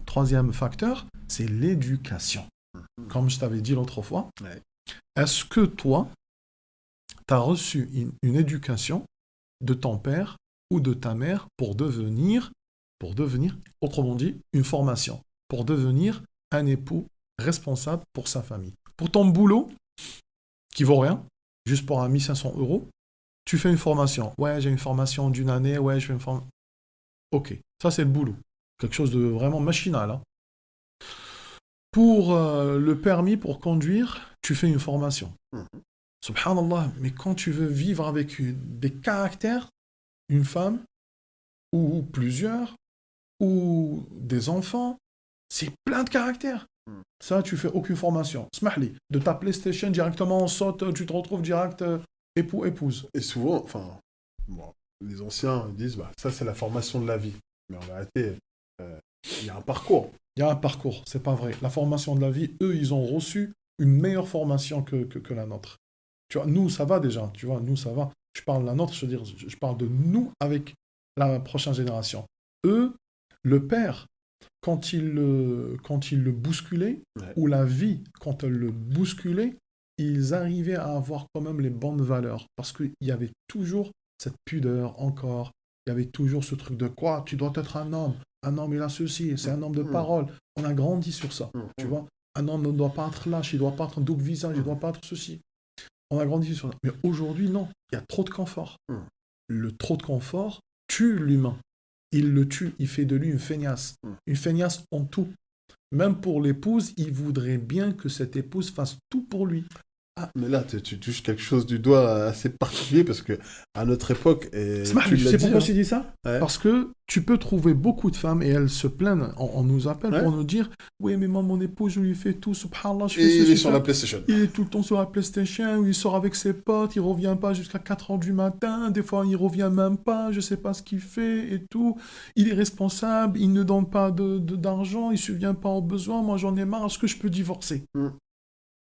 Troisième facteur, c'est l'éducation. Comme je t'avais dit l'autre fois, est-ce que toi, tu as reçu une éducation de ton père ou de ta mère pour devenir, autrement dit, une formation, pour devenir un époux responsable pour sa famille. Pour ton boulot, qui vaut rien, juste pour 1500 €, tu fais une formation. Ouais, j'ai une formation d'une année, ouais, je fais une formation. Ok, ça c'est le boulot. Quelque chose de vraiment machinal. Hein. Pour le permis pour conduire, tu fais une formation. Subhanallah, mais quand tu veux vivre avec des caractères, une femme, ou plusieurs, ou des enfants, c'est plein de caractères. Ça, tu fais aucune formation. Smahli, de ta PlayStation directement, on saute, tu te retrouves direct époux, épouse. Et souvent, enfin, bon, les anciens disent, bah, ça c'est la formation de la vie. Mais en vérité, il y a un parcours. Il y a un parcours, c'est pas vrai. La formation de la vie, eux, ils ont reçu une meilleure formation que la nôtre. Tu vois, nous, ça va déjà. Tu vois, nous, ça va. Je parle de la nôtre, je veux dire, je parle de nous avec la prochaine génération. Eux, le père, quand il le bousculait, ou la vie, quand elle le bousculait, ils arrivaient à avoir quand même les bonnes valeurs. Parce qu'il y avait toujours cette pudeur encore. Il y avait toujours ce truc de quoi? Tu dois être un homme. Un homme, il a ceci. C'est un homme de parole. On a grandi sur ça. Tu vois? Un homme ne doit pas être lâche. Il ne doit pas être un double visage. Il ne doit pas être ceci. On a grandi sur ça. Mais aujourd'hui, non. Il y a trop de confort. Le trop de confort tue l'humain. Il le tue. Il fait de lui une feignasse. Une feignasse en tout. Même pour l'épouse, il voudrait bien que cette épouse fasse tout pour lui. Ah, mais là, tu touches quelque chose du doigt assez particulier parce que à notre époque, et Smah, tu tu l'as sais dit, pourquoi hein, je t'ai dit ça? ouais, Parce que tu peux trouver beaucoup de femmes et elles se plaignent, on nous appelle ouais, pour nous dire, oui, mais moi, mon époux, je lui fais tout, subhanallah, je fais et il est ceci, sur la ça. PlayStation. Il est tout le temps sur la PlayStation, ou il sort avec ses potes, il revient pas jusqu'à 4 heures du matin, des fois il revient même pas, je sais pas ce qu'il fait et tout. Il est responsable, il ne donne pas d'argent, il subvient pas aux besoins, moi j'en ai marre, est-ce que je peux divorcer? Mm,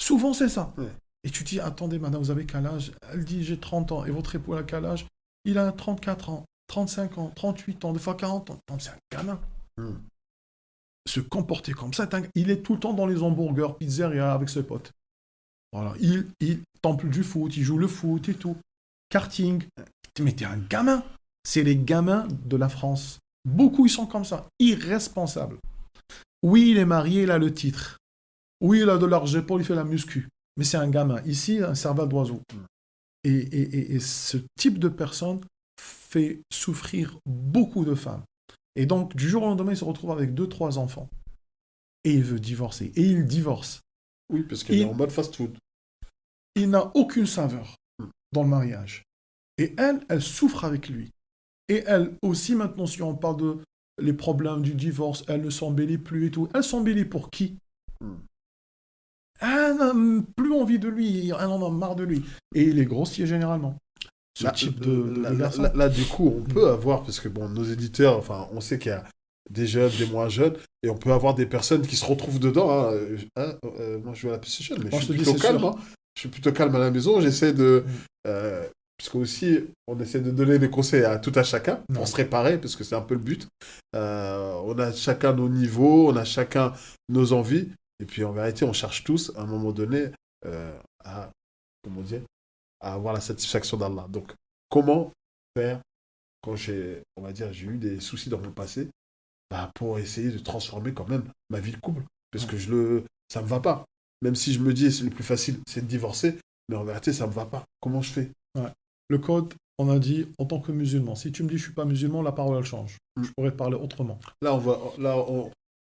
Souvent c'est ça. ouais. Et tu dis, attendez madame, vous avez quel âge? Elle dit, j'ai 30 ans. Et votre époux a quel âge? Il a 34 ans, 35 ans, 38 ans, des fois 40 ans. Non, c'est un gamin. Mm. Se comporter comme ça, il est tout le temps dans les hamburgers, pizzeria avec ses potes. Voilà, il temple du foot, il joue le foot et tout. Karting. Mais t'es un gamin. C'est les gamins de la France. Beaucoup, ils sont comme ça, irresponsables. Oui, il est marié, il a le titre. Oui, il a de l'argent, il fait la muscu. Mais c'est un gamin. Ici, un cerveau d'oiseau. Et ce type de personne fait souffrir beaucoup de femmes. Et donc, du jour au lendemain, il se retrouve avec 2, 3 enfants. Et il veut divorcer. Et il divorce. Oui, parce qu'elle est Il, en mode fast-food. il n'a aucune saveur Mm. dans le mariage. Et elle souffre avec lui. Et elle aussi, maintenant, si on parle de les problèmes du divorce, elle ne s'embellit plus et tout. Elle s'embellit pour qui? Mm. Elle n'a plus envie de lui, elle en a marre de lui. Et il est grossier généralement. Ce Là, type de garçon. du coup, on peut avoir, parce que bon, nos éditeurs, enfin, on sait qu'il y a des jeunes, des moins jeunes, et on peut avoir des personnes qui se retrouvent dedans. Hein. Moi, je joue à la PlayStation, mais je Moi, suis je te dis, plutôt c'est calme. sûr. Hein. Je suis plutôt calme à la maison. J'essaie de. Mm. Puisque aussi, on essaie de donner des conseils à tout à chacun pour Non. se réparer, parce que c'est un peu le but. On a chacun nos niveaux, on a chacun nos envies, et puis en vérité, on cherche tous, à un moment donné, à, comment dire, à avoir la satisfaction d'Allah. Donc, comment faire quand on va dire, j'ai eu des soucis dans mon passé, bah, pour essayer de transformer quand même ma vie de couple. Parce que ça me va pas. Même si je me dis, c'est le plus facile, c'est de divorcer, mais en vérité, ça me va pas. Comment je fais? Ouais. Le code, on a dit, en tant que musulman. Si tu me dis je suis pas musulman, la parole, elle change. Mm. Je pourrais te parler autrement. Là,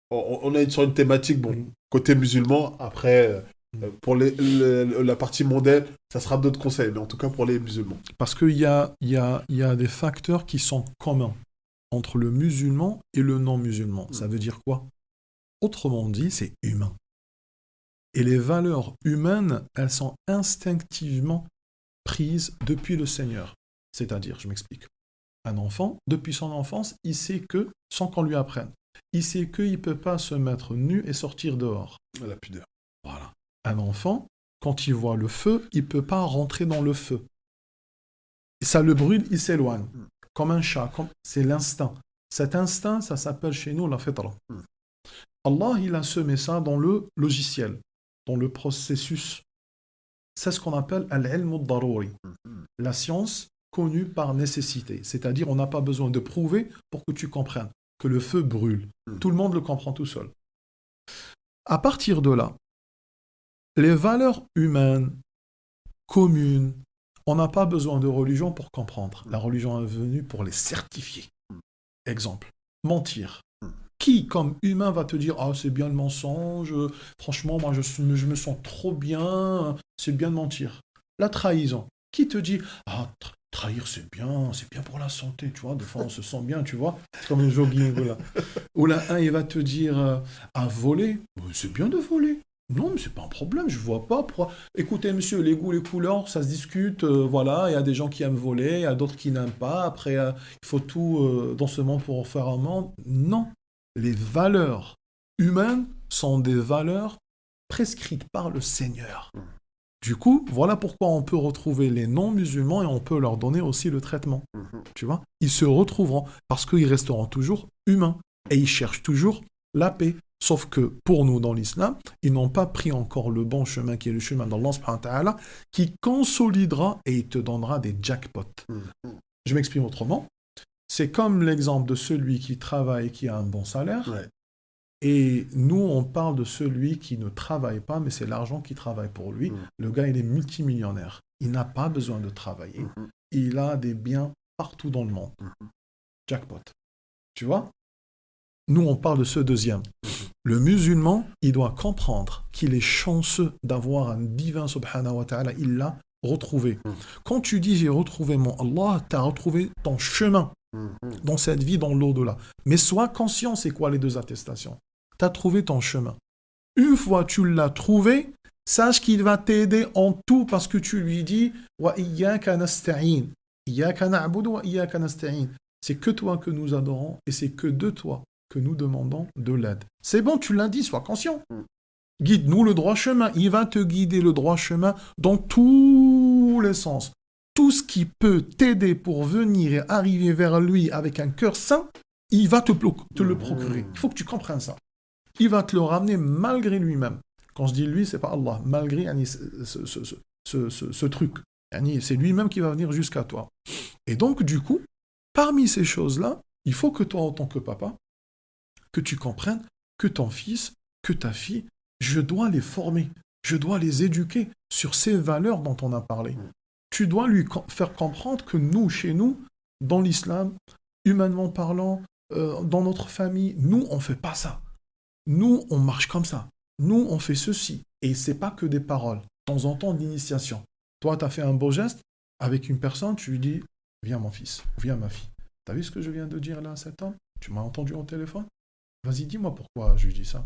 on est sur une thématique, bon, Mm. côté musulman, après, Mm. pour la partie mondaine, ça sera d'autres conseils, mais en tout cas pour les musulmans. Parce qu'il y a des facteurs qui sont communs entre le musulman et le non-musulman. Ça veut dire quoi? Autrement dit, c'est humain. Et les valeurs humaines, elles sont instinctivement prises depuis le Seigneur. C'est-à-dire, je m'explique. Un enfant, depuis son enfance, il sait que, sans qu'on lui apprenne, il sait qu'il ne peut pas se mettre nu et sortir dehors. La pudeur. Voilà. Un enfant, quand il voit le feu, il ne peut pas rentrer dans le feu. Ça le brûle, il s'éloigne. Comme un chat, c'est l'instinct. Cet instinct, ça s'appelle chez nous la fitra. Allah, il a semé ça dans le logiciel, dans le processus. C'est ce qu'on appelle al-ilm al-daruri, la science connue par nécessité. C'est-à-dire, on n'a pas besoin de prouver pour que tu comprennes que le feu brûle. Tout le monde le comprend tout seul. À partir de là, les valeurs humaines, communes, on n'a pas besoin de religion pour comprendre. La religion est venue pour les certifier. Exemple, mentir. Qui, comme humain, va te dire « Ah, c'est bien le mensonge, franchement, moi, je me sens trop bien, c'est bien de mentir. » La trahison. Qui te dit « Ah, trahir, c'est bien pour la santé, tu vois, des fois, on se sent bien, tu vois. » C'est comme le jogging, voilà. Ou là, un, il va te dire « Ah, voler, c'est bien de voler. » Non, mais c'est pas un problème, je vois pas. Écoutez, monsieur, les goûts, les couleurs, ça se discute, voilà. Il y a des gens qui aiment voler, il y a d'autres qui n'aiment pas. Après, il faut tout dans ce monde pour en faire un monde. Non. Les valeurs humaines sont des valeurs prescrites par le Seigneur. Du coup, voilà pourquoi on peut retrouver les non-musulmans et on peut leur donner aussi le traitement. Tu vois? Ils se retrouveront parce qu'ils resteront toujours humains et ils cherchent toujours la paix. Sauf que pour nous, dans l'islam, ils n'ont pas pris encore le bon chemin qui est le chemin d'Allah subhanahu wa ta'ala, qui consolidera et il te donnera des jackpots. Je m'exprime autrement. C'est comme l'exemple de celui qui travaille et qui a un bon salaire. Ouais. Et nous, on parle de celui qui ne travaille pas, mais c'est l'argent qui travaille pour lui. Le gars, il est multimillionnaire. Il n'a pas besoin de travailler. Il a des biens partout dans le monde. Jackpot. Tu vois? Nous, on parle de ce deuxième. Le musulman, il doit comprendre qu'il est chanceux d'avoir un divin subhanahu wa ta'ala. Il l'a retrouvé. Quand tu dis j'ai retrouvé mon Allah, tu as retrouvé ton chemin dans cette vie, dans l'au-delà. Mais sois conscient, c'est quoi les deux attestations? Tu as trouvé ton chemin. Une fois que tu l'as trouvé, sache qu'il va t'aider en tout parce que tu lui dis wa iyyaka nasta'in. Iyyaka na'budu wa iyyaka nasta'in. C'est que toi que nous adorons et c'est que de toi que nous demandons de l'aide. C'est bon, tu l'as dit, sois conscient. Guide-nous le droit chemin. Il va te guider le droit chemin dans tous les sens. Tout ce qui peut t'aider pour venir et arriver vers lui avec un cœur sain, il va te le procurer. Il faut que tu comprennes ça. Il va te le ramener malgré lui-même. Quand je dis lui, c'est pas Allah. Malgré ce truc. C'est lui-même qui va venir jusqu'à toi. Et donc, du coup, parmi ces choses-là, il faut que toi, en tant que papa, que tu comprennes que ton fils, que ta fille, je dois les former, je dois les éduquer sur ces valeurs dont on a parlé. Tu dois lui faire comprendre que nous, chez nous, dans l'islam, humainement parlant, dans notre famille, nous, on ne fait pas ça. Nous, on marche comme ça. Nous, on fait ceci. Et ce n'est pas que des paroles. De temps en temps, d'initiation. Toi, tu as fait un beau geste avec une personne, tu lui dis, viens mon fils, viens ma fille. Tu as vu ce que je viens de dire là à cet homme? Tu m'as entendu au téléphone? Vas-y, dis-moi pourquoi je lui dis ça.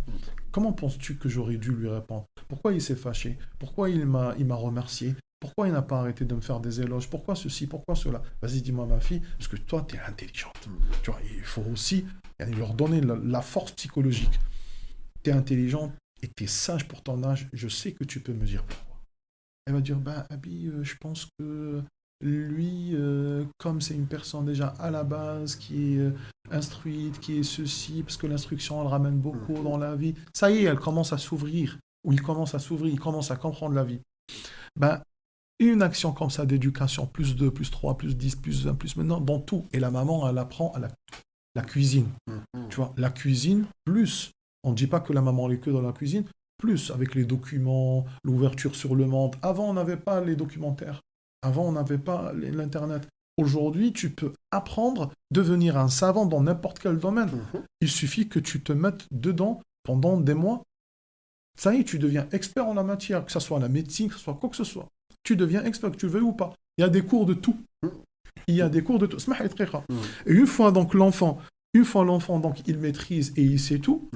Comment penses-tu que j'aurais dû lui répondre? Pourquoi il s'est fâché? Pourquoi il m'a remercié? Pourquoi il n'a pas arrêté de me faire des éloges? Pourquoi ceci? Pourquoi cela? Vas-y, dis-moi ma fille, parce que toi, tu es intelligente. Tu vois, il faut aussi leur donner la force psychologique. Tu es intelligente et tu es sage pour ton âge, je sais que tu peux me dire pourquoi. Elle va dire, Abi, je pense que lui, comme c'est une personne déjà à la base qui est instruite, qui est ceci, parce que l'instruction, elle ramène beaucoup dans la vie, ça y est, elle commence à s'ouvrir, ou il commence à s'ouvrir, il commence à comprendre la vie. Une action comme ça d'éducation, plus 2, plus 3, plus 10, plus 20, plus maintenant, dans tout, et la maman, elle apprend à la cuisine. Tu vois, la cuisine, plus, on ne dit pas que la maman est que dans la cuisine, plus avec les documents, l'ouverture sur le monde. Avant, on n'avait pas les documentaires. Avant, on n'avait pas l'Internet. Aujourd'hui, tu peux apprendre, devenir un savant dans n'importe quel domaine. Il suffit que tu te mettes dedans pendant des mois. Ça y est, tu deviens expert en la matière, que ce soit la médecine, que ce soit quoi que ce soit. Tu deviens expert, que tu le veuilles ou pas. Il y a des cours de tout. Il y a des cours de tout. Et une fois l'enfant, donc, il maîtrise et il sait tout,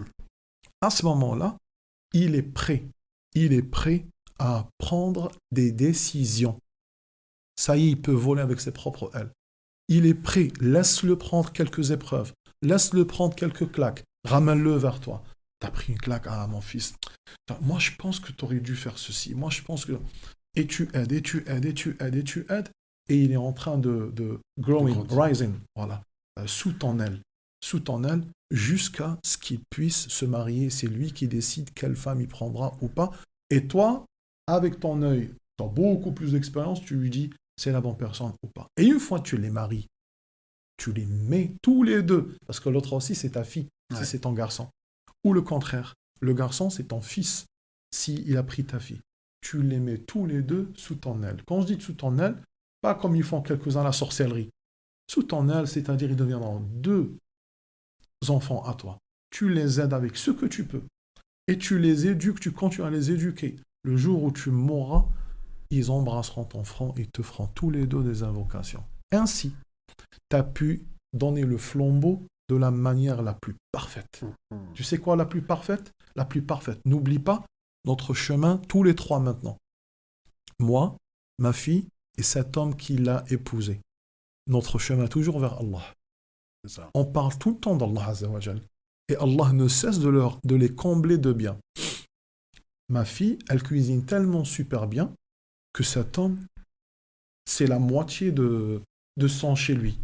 à ce moment-là, il est prêt. Il est prêt à prendre des décisions. Ça y est, il peut voler avec ses propres ailes. Il est prêt, laisse-le prendre quelques épreuves, laisse-le prendre quelques claques, ramène-le vers toi. T'as pris une claque, mon fils, moi je pense que tu aurais dû faire ceci, moi je pense que... Et tu aides, et il est en train de growing, rising, voilà, sous ton aile, jusqu'à ce qu'il puisse se marier. C'est lui qui décide quelle femme il prendra ou pas. Et toi, avec ton œil, tu as beaucoup plus d'expérience, tu lui dis, c'est la bonne personne ou pas. Et une fois que tu les maries, tu les mets tous les deux, parce que l'autre aussi, c'est ta fille, si c'est ton garçon. Ou le contraire, le garçon, c'est ton fils, s'il a pris ta fille. Tu les mets tous les deux sous ton aile. Quand je dis sous ton aile, pas comme ils font quelques-uns la sorcellerie. Sous ton aile, c'est-à-dire ils deviendront deux enfants à toi. Tu les aides avec ce que tu peux. Et tu les éduques, tu continues à les éduquer. Le jour où tu mourras, ils embrasseront ton front et te feront tous les deux des invocations. Ainsi, tu as pu donner le flambeau de la manière la plus parfaite. Tu sais quoi la plus parfaite? La plus parfaite. N'oublie pas notre chemin, tous les trois maintenant. Moi, ma fille et cet homme qui l'a épousée. Notre chemin toujours vers Allah. C'est ça. On parle tout le temps d'Allah Azza wa Jal. Et Allah ne cesse de les combler de bien. Ma fille, elle cuisine tellement super bien que cet homme, c'est la moitié de sang chez lui.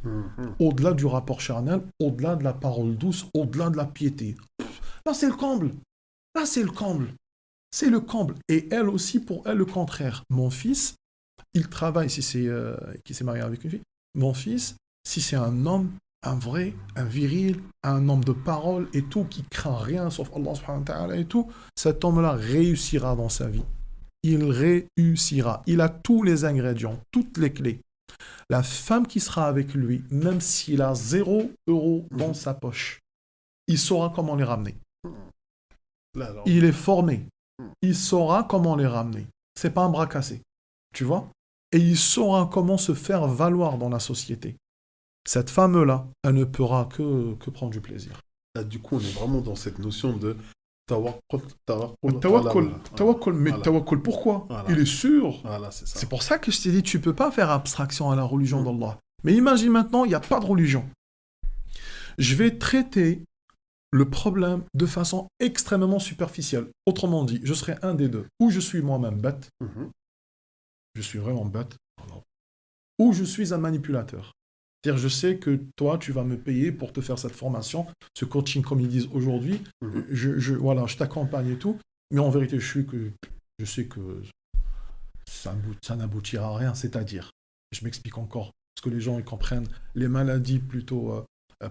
Au-delà du rapport charnel, au-delà de la parole douce, au-delà de la piété. Là, c'est le comble. Là, c'est le comble. C'est le comble. Et elle aussi, pour elle, le contraire. Mon fils, il travaille, si c'est qui s'est marié avec une fille. Mon fils, si c'est un homme, un vrai, un viril, un homme de parole et tout, qui craint rien sauf Allah subhanahu wa ta'ala et tout, cet homme-là réussira dans sa vie. Il réussira. Il a tous les ingrédients, toutes les clés. La femme qui sera avec lui, même s'il a 0 € dans sa poche, il saura comment les ramener. Là, alors, Il est formé. Il saura comment les ramener. C'est pas un bras cassé. Tu vois? Et il saura comment se faire valoir dans la société. Cette femme-là, elle ne pourra que prendre du plaisir. là, du coup, on est vraiment dans cette notion de tawakkul, Tawakkul, mais Voilà. tawakkul, pourquoi? Voilà. Il est sûr. Voilà, c'est ça. C'est pour ça que je t'ai dit, tu peux pas faire abstraction à la religion Mm. d'Allah. Mais imagine maintenant, il n'y a pas de religion. Je vais traiter le problème de façon extrêmement superficielle. Autrement dit, je serai un des deux. Ou je suis moi-même bête, Mhm. je suis vraiment bête, ou je suis un manipulateur. C'est-à-dire, je sais que toi, tu vas me payer pour te faire cette formation, ce coaching, comme ils disent aujourd'hui. Mhm. Voilà, je t'accompagne et tout. Mais en vérité, je sais que ça n'aboutira à rien. C'est-à-dire, je m'explique encore, parce que les gens ils comprennent les maladies plutôt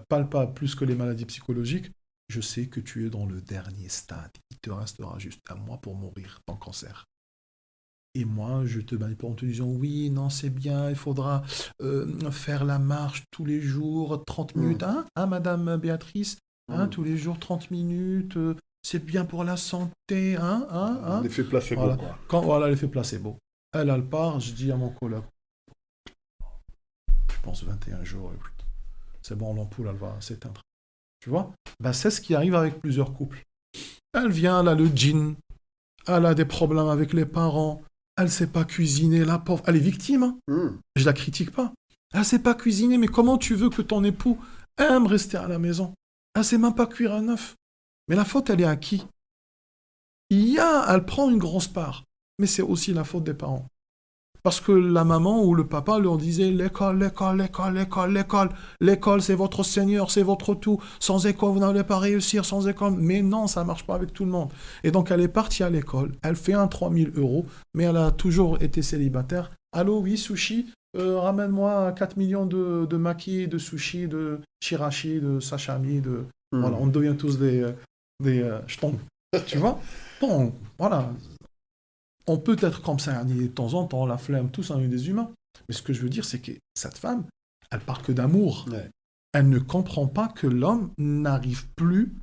palpables plus que les maladies psychologiques. Je sais que tu es dans le dernier stade. Il te restera juste un mois pour mourir, ton cancer. Et moi, je te manipule en te disant, oui, non, c'est bien, il faudra faire la marche tous les jours, 30 minutes. Hein, Madame Béatrice? Hein, tous les jours, 30 minutes, c'est bien pour la santé, hein. L'effet placebo, Voilà. quoi. Voilà l'effet placebo. Elle part, je dis à mon collègue, je pense 21 jours, c'est bon, l'ampoule, elle va s'éteindre. Tu vois? Ben, c'est ce qui arrive avec plusieurs couples. Elle vient, elle a le djinn, elle a des problèmes avec les parents, elle sait pas cuisiner, la pauvre. Elle est victime, hein. Mm. Je la critique pas. Elle sait pas cuisiner, mais comment tu veux que ton époux aime rester à la maison? Elle sait même pas cuire un œuf. Mais la faute, elle est à qui? Elle prend une grosse part, mais c'est aussi la faute des parents. Parce que la maman ou le papa leur disait l'école, l'école, l'école, l'école, l'école. L'école, c'est votre Seigneur, c'est votre tout. Sans école, vous n'allez pas réussir, sans école. Mais non, ça ne marche pas avec tout le monde. Et donc, elle est partie à l'école. Elle fait un 3000 euros, mais elle a toujours été célibataire. Allô, oui, sushi, ramène-moi 4 millions de maquis, de sushi, de shirashi, de sashimi, de... Voilà, on devient tous des jetons. Tu vois? Bon, voilà. On peut être comme ça de temps en temps, la flemme, tout ça, on est des humains. Mais ce que je veux dire, c'est que cette femme, elle parle que d'amour. Ouais. Elle ne comprend pas que l'homme n'arrive plus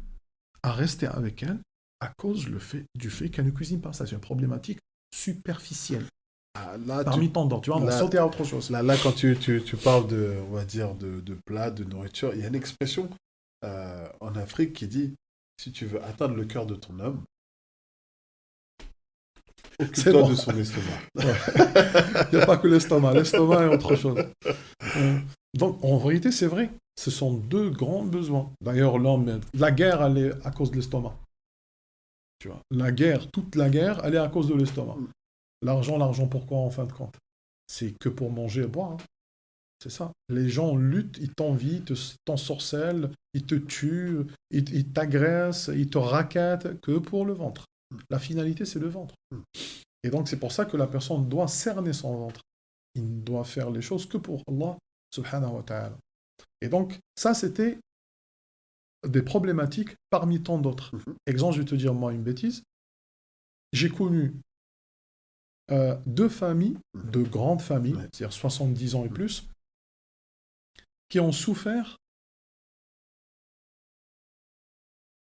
à rester avec elle à cause du fait qu'elle ne cuisine pas. Ça, c'est une problématique superficielle. Ah, là, Parmi tant d'autres, tu vois, on va là- sauter à autre chose. là, quand tu parles de, on va dire, de plats, de nourriture, il y a une expression en Afrique qui dit, si tu veux atteindre le cœur de ton homme, C'est occupe-toi bon. de son estomac. Il n'y a pas que l'estomac. L'estomac est autre chose. Donc, en vérité, c'est vrai. Ce sont deux grands besoins. D'ailleurs, l'homme, la guerre, elle est à cause de l'estomac. Tu vois, la guerre, toute la guerre, elle est à cause de l'estomac. L'argent, pourquoi en fin de compte? C'est que pour manger et boire, hein. C'est ça. Les gens luttent, ils t'envient, ils t'ensorcellent, ils te tuent, ils t'agressent, ils te raquettent que pour le ventre. La finalité, c'est le ventre. Et donc, c'est pour ça que la personne doit cerner son ventre. Il ne doit faire les choses que pour Allah subhanahu wa ta'ala. Et donc, ça, c'était des problématiques parmi tant d'autres. Exemple, je vais te dire, moi, une bêtise. J'ai connu deux familles, deux grandes familles, c'est-à-dire 70 ans et plus, qui ont souffert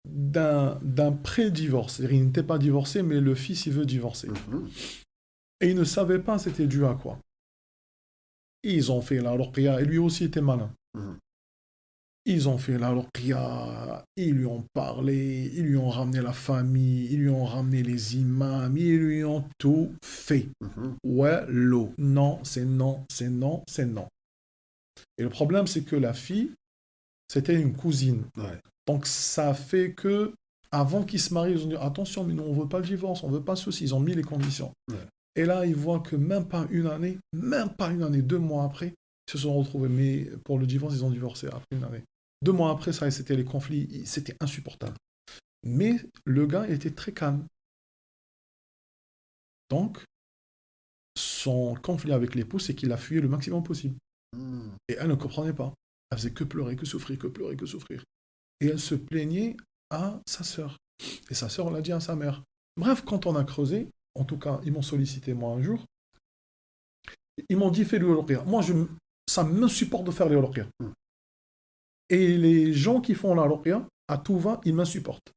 d'un pré-divorce. C'est-à-dire, ils n'étaient pas divorcés, mais le fils, il veut divorcer. Et ils ne savaient pas c'était dû à quoi. Ils ont fait la ruqya, et lui aussi était malin. Ils ont fait la ruqya, ils lui ont parlé, ils lui ont ramené la famille, ils lui ont ramené les imams, ils lui ont tout fait. Ouais, l'eau. Non, c'est non, c'est non, c'est non. Et le problème, c'est que la fille, c'était une cousine. Ouais. Donc, ça fait que, avant qu'ils se marient, ils ont dit attention, mais nous, on ne veut pas le divorce, on ne veut pas ceci. Ils ont mis les conditions. Ouais. Et là, ils voient que même pas une année, 2 mois après, ils se sont retrouvés. Mais pour le divorce, ils ont divorcé après une année. 2 mois après, ça, c'était les conflits, c'était insupportable. Mais le gars était très calme. Donc, son conflit avec l'épouse, c'est qu'il a fui le maximum possible. Et elle ne comprenait pas. Elle faisait que pleurer, que souffrir, que pleurer, que souffrir. Et elle se plaignait à sa sœur. Et sa sœur l'a dit à sa mère. Bref, quand on a creusé, en tout cas, ils m'ont sollicité moi un jour, ils m'ont dit fais le ruqya. Moi, ça m'insupporte de faire les ruqya. Et les gens qui font la ruqya, à tout va, il m'insupporte.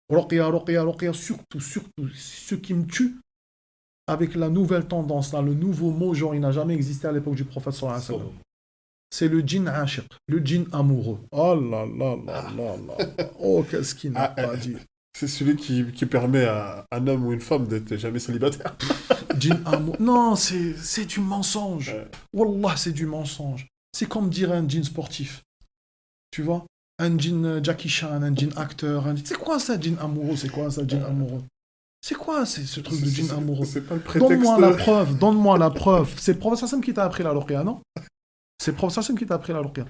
Ruqya, surtout, ce qui me tue, avec la nouvelle tendance, là, le nouveau mot, genre, il n'a jamais existé à l'époque du prophète sallallahu alayhi wa sallam. C'est le djinn ashiq, le djinn amoureux. Oh là là là là là. Oh, qu'est-ce qu'il n'a pas dit. C'est celui qui permet à un homme ou une femme d'être jamais célibataire. Djinn amoureux. Non, c'est du mensonge. Wallah, c'est du mensonge. C'est comme dire un djinn sportif. Tu vois? Un djinn Jackie Chan, un djinn acteur. C'est quoi ça, djinn amoureux? C'est quoi ça, djinn amoureux? C'est quoi ce truc de djinn amoureux? C'est pas le prétexte. Donne-moi la preuve. C'est le professeur Sam qui t'a appris la ruqya, non? C'est le professeur Sam qui t'a appris la ruqya.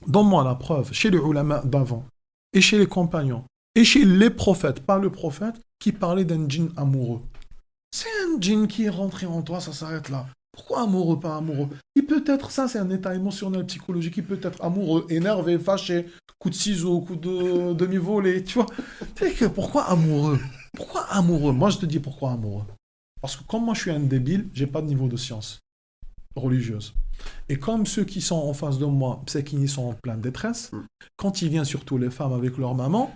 Donne-moi la preuve chez les ulama d'avant, et chez les compagnons, et chez les prophètes, pas le prophète, qui parlait d'un djinn amoureux. C'est un djinn qui est rentré en toi, ça s'arrête là. Pourquoi amoureux, pas amoureux? Il peut être, ça c'est un état émotionnel, psychologique, il peut être amoureux, énervé, fâché, coup de ciseau, coup de demi-volée, tu vois. Pourquoi amoureux? Pourquoi amoureux? Moi je te dis pourquoi amoureux. Parce que comme moi je suis un débile, j'ai pas de niveau de science religieuse. Et comme ceux qui sont en face de moi, c'est qu'ils sont en pleine détresse, quand il vient surtout les femmes avec leur maman,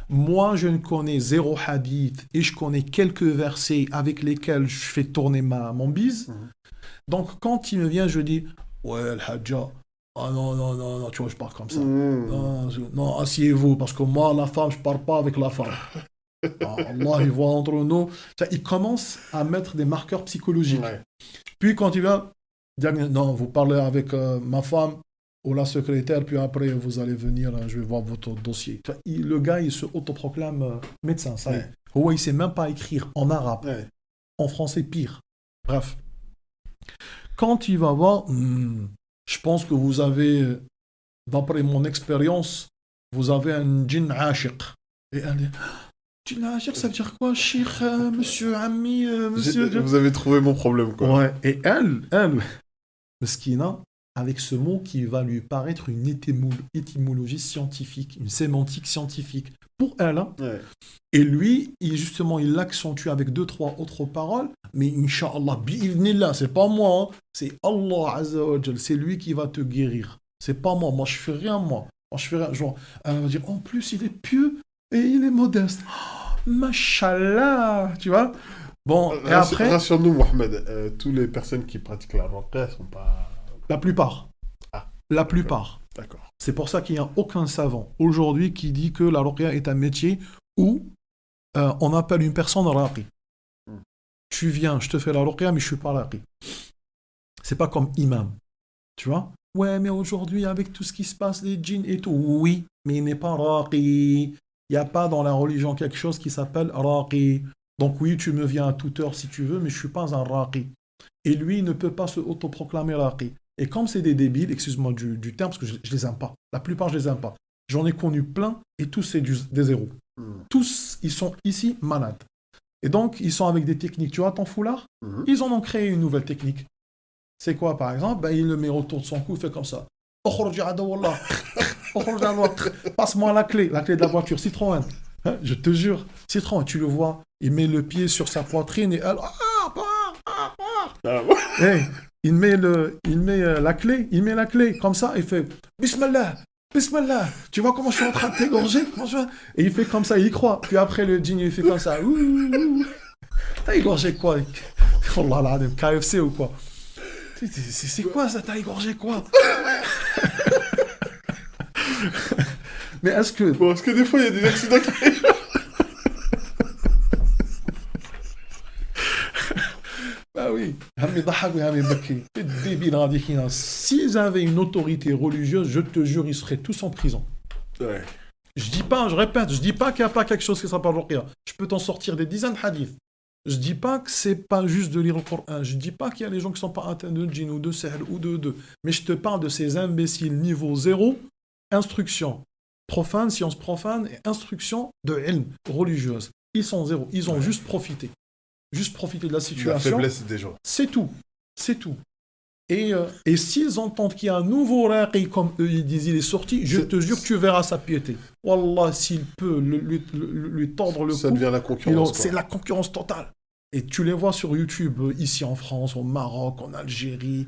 moi je ne connais zéro hadith et je connais quelques versets avec lesquels je fais tourner mon bise. Donc quand il me vient, je dis ouais, el hajja, ah non, tu vois, je parle comme ça. Non, asseyez-vous, parce que moi, la femme, je parle pas avec la femme. Allah, il voit entre nous. Il commence à mettre des marqueurs psychologiques. Ouais. Puis quand il vient, dire non, vous parlez avec ma femme ou la secrétaire, puis après vous allez venir, je vais voir votre dossier. Le gars, il se autoproclame médecin, ça y est. Ouais, il sait même pas écrire en arabe. Ouais. En français, pire. Bref. Quand il va voir, je pense que vous avez, d'après mon expérience, vous avez un djinn ashiq. Et elle dit, djinn ashiq, ça veut dire quoi, cheikh, monsieur, ami, monsieur... Vous avez trouvé mon problème, quoi. Ouais, et elle, Meskina, avec ce mot qui va lui paraître une étymologie scientifique, une sémantique scientifique pour elle. Hein. Ouais. Et lui, il l'accentue avec 2-3 autres paroles, mais Inch'Allah, bi'idhnillah, c'est pas moi, hein, c'est Allah Azza wa Jal, c'est lui qui va te guérir. C'est pas moi, je fais rien, genre, elle va dire, en plus, il est pieux et il est modeste. Oh, Mashallah, tu vois. Bon, et après... Rassure-nous, Mohamed, toutes les personnes qui pratiquent la ruqya sont pas... La plupart. La plupart. D'accord. C'est pour ça qu'il n'y a aucun savant aujourd'hui qui dit que la ruqya est un métier où on appelle une personne raqi. Tu viens, je te fais la ruqya, mais je ne suis pas raqi. C'est pas comme imam. Tu vois? Ouais, mais aujourd'hui, avec tout ce qui se passe, les djinns et tout, oui, mais il n'est pas raqi. Il n'y a pas dans la religion quelque chose qui s'appelle raqi. Donc oui, tu me viens à toute heure si tu veux, mais je ne suis pas un raqi. Et lui, il ne peut pas se autoproclamer raqi. Et comme c'est des débiles, excuse-moi du terme, parce que je les aime pas. La plupart, je les aime pas. J'en ai connu plein, et tous, c'est des zéros. Tous, ils sont ici malades. Et donc, ils sont avec des techniques. Tu vois, ton foulard, ils en ont créé une nouvelle technique. C'est quoi, par exemple? Il le met autour de son cou, il fait comme ça. Passe-moi la clé de la voiture, Citroën. Hein, je te jure, Citroën, tu le vois, il met le pied sur sa poitrine et elle... Hey, il met la clé, comme ça, il fait Bismillah, Bismillah. Tu vois comment je suis en train de t'égorger? Et il fait comme ça, il y croit. Puis après, le djinn, il fait comme ça. T'as égorgé quoi? Wallah l'adem, KFC ou quoi? C'est quoi ça? T'as égorgé quoi? Mais est-ce que... Bon, est-ce que des fois, il y a des accidents qui arrivent? Bah oui, s'ils avaient une autorité religieuse, je te jure, ils seraient tous en prison. Ouais. Je dis pas qu'il n'y a pas quelque chose qui s'appelle ruqya. Je peux t'en sortir des dizaines de hadiths. Je dis pas que c'est pas juste de lire le Coran. Je dis pas qu'il y a des gens qui sont pas atteints de djinn ou de sihr ou de. Mais je te parle de ces imbéciles niveau 0, instruction profane, science profane et instruction de ilm religieuse. Ils sont 0. Ils ont juste profité. Juste profiter de la situation. La faiblesse des gens. C'est tout. Et s'ils entendent qu'il y a un nouveau raqi, comme eux ils disent, il est sorti, je te jure que tu verras sa piété. Wallah, s'il peut lui tordre le cou. Ça devient la concurrence. C'est la concurrence totale. Et tu les vois sur YouTube, ici en France, au Maroc, en Algérie,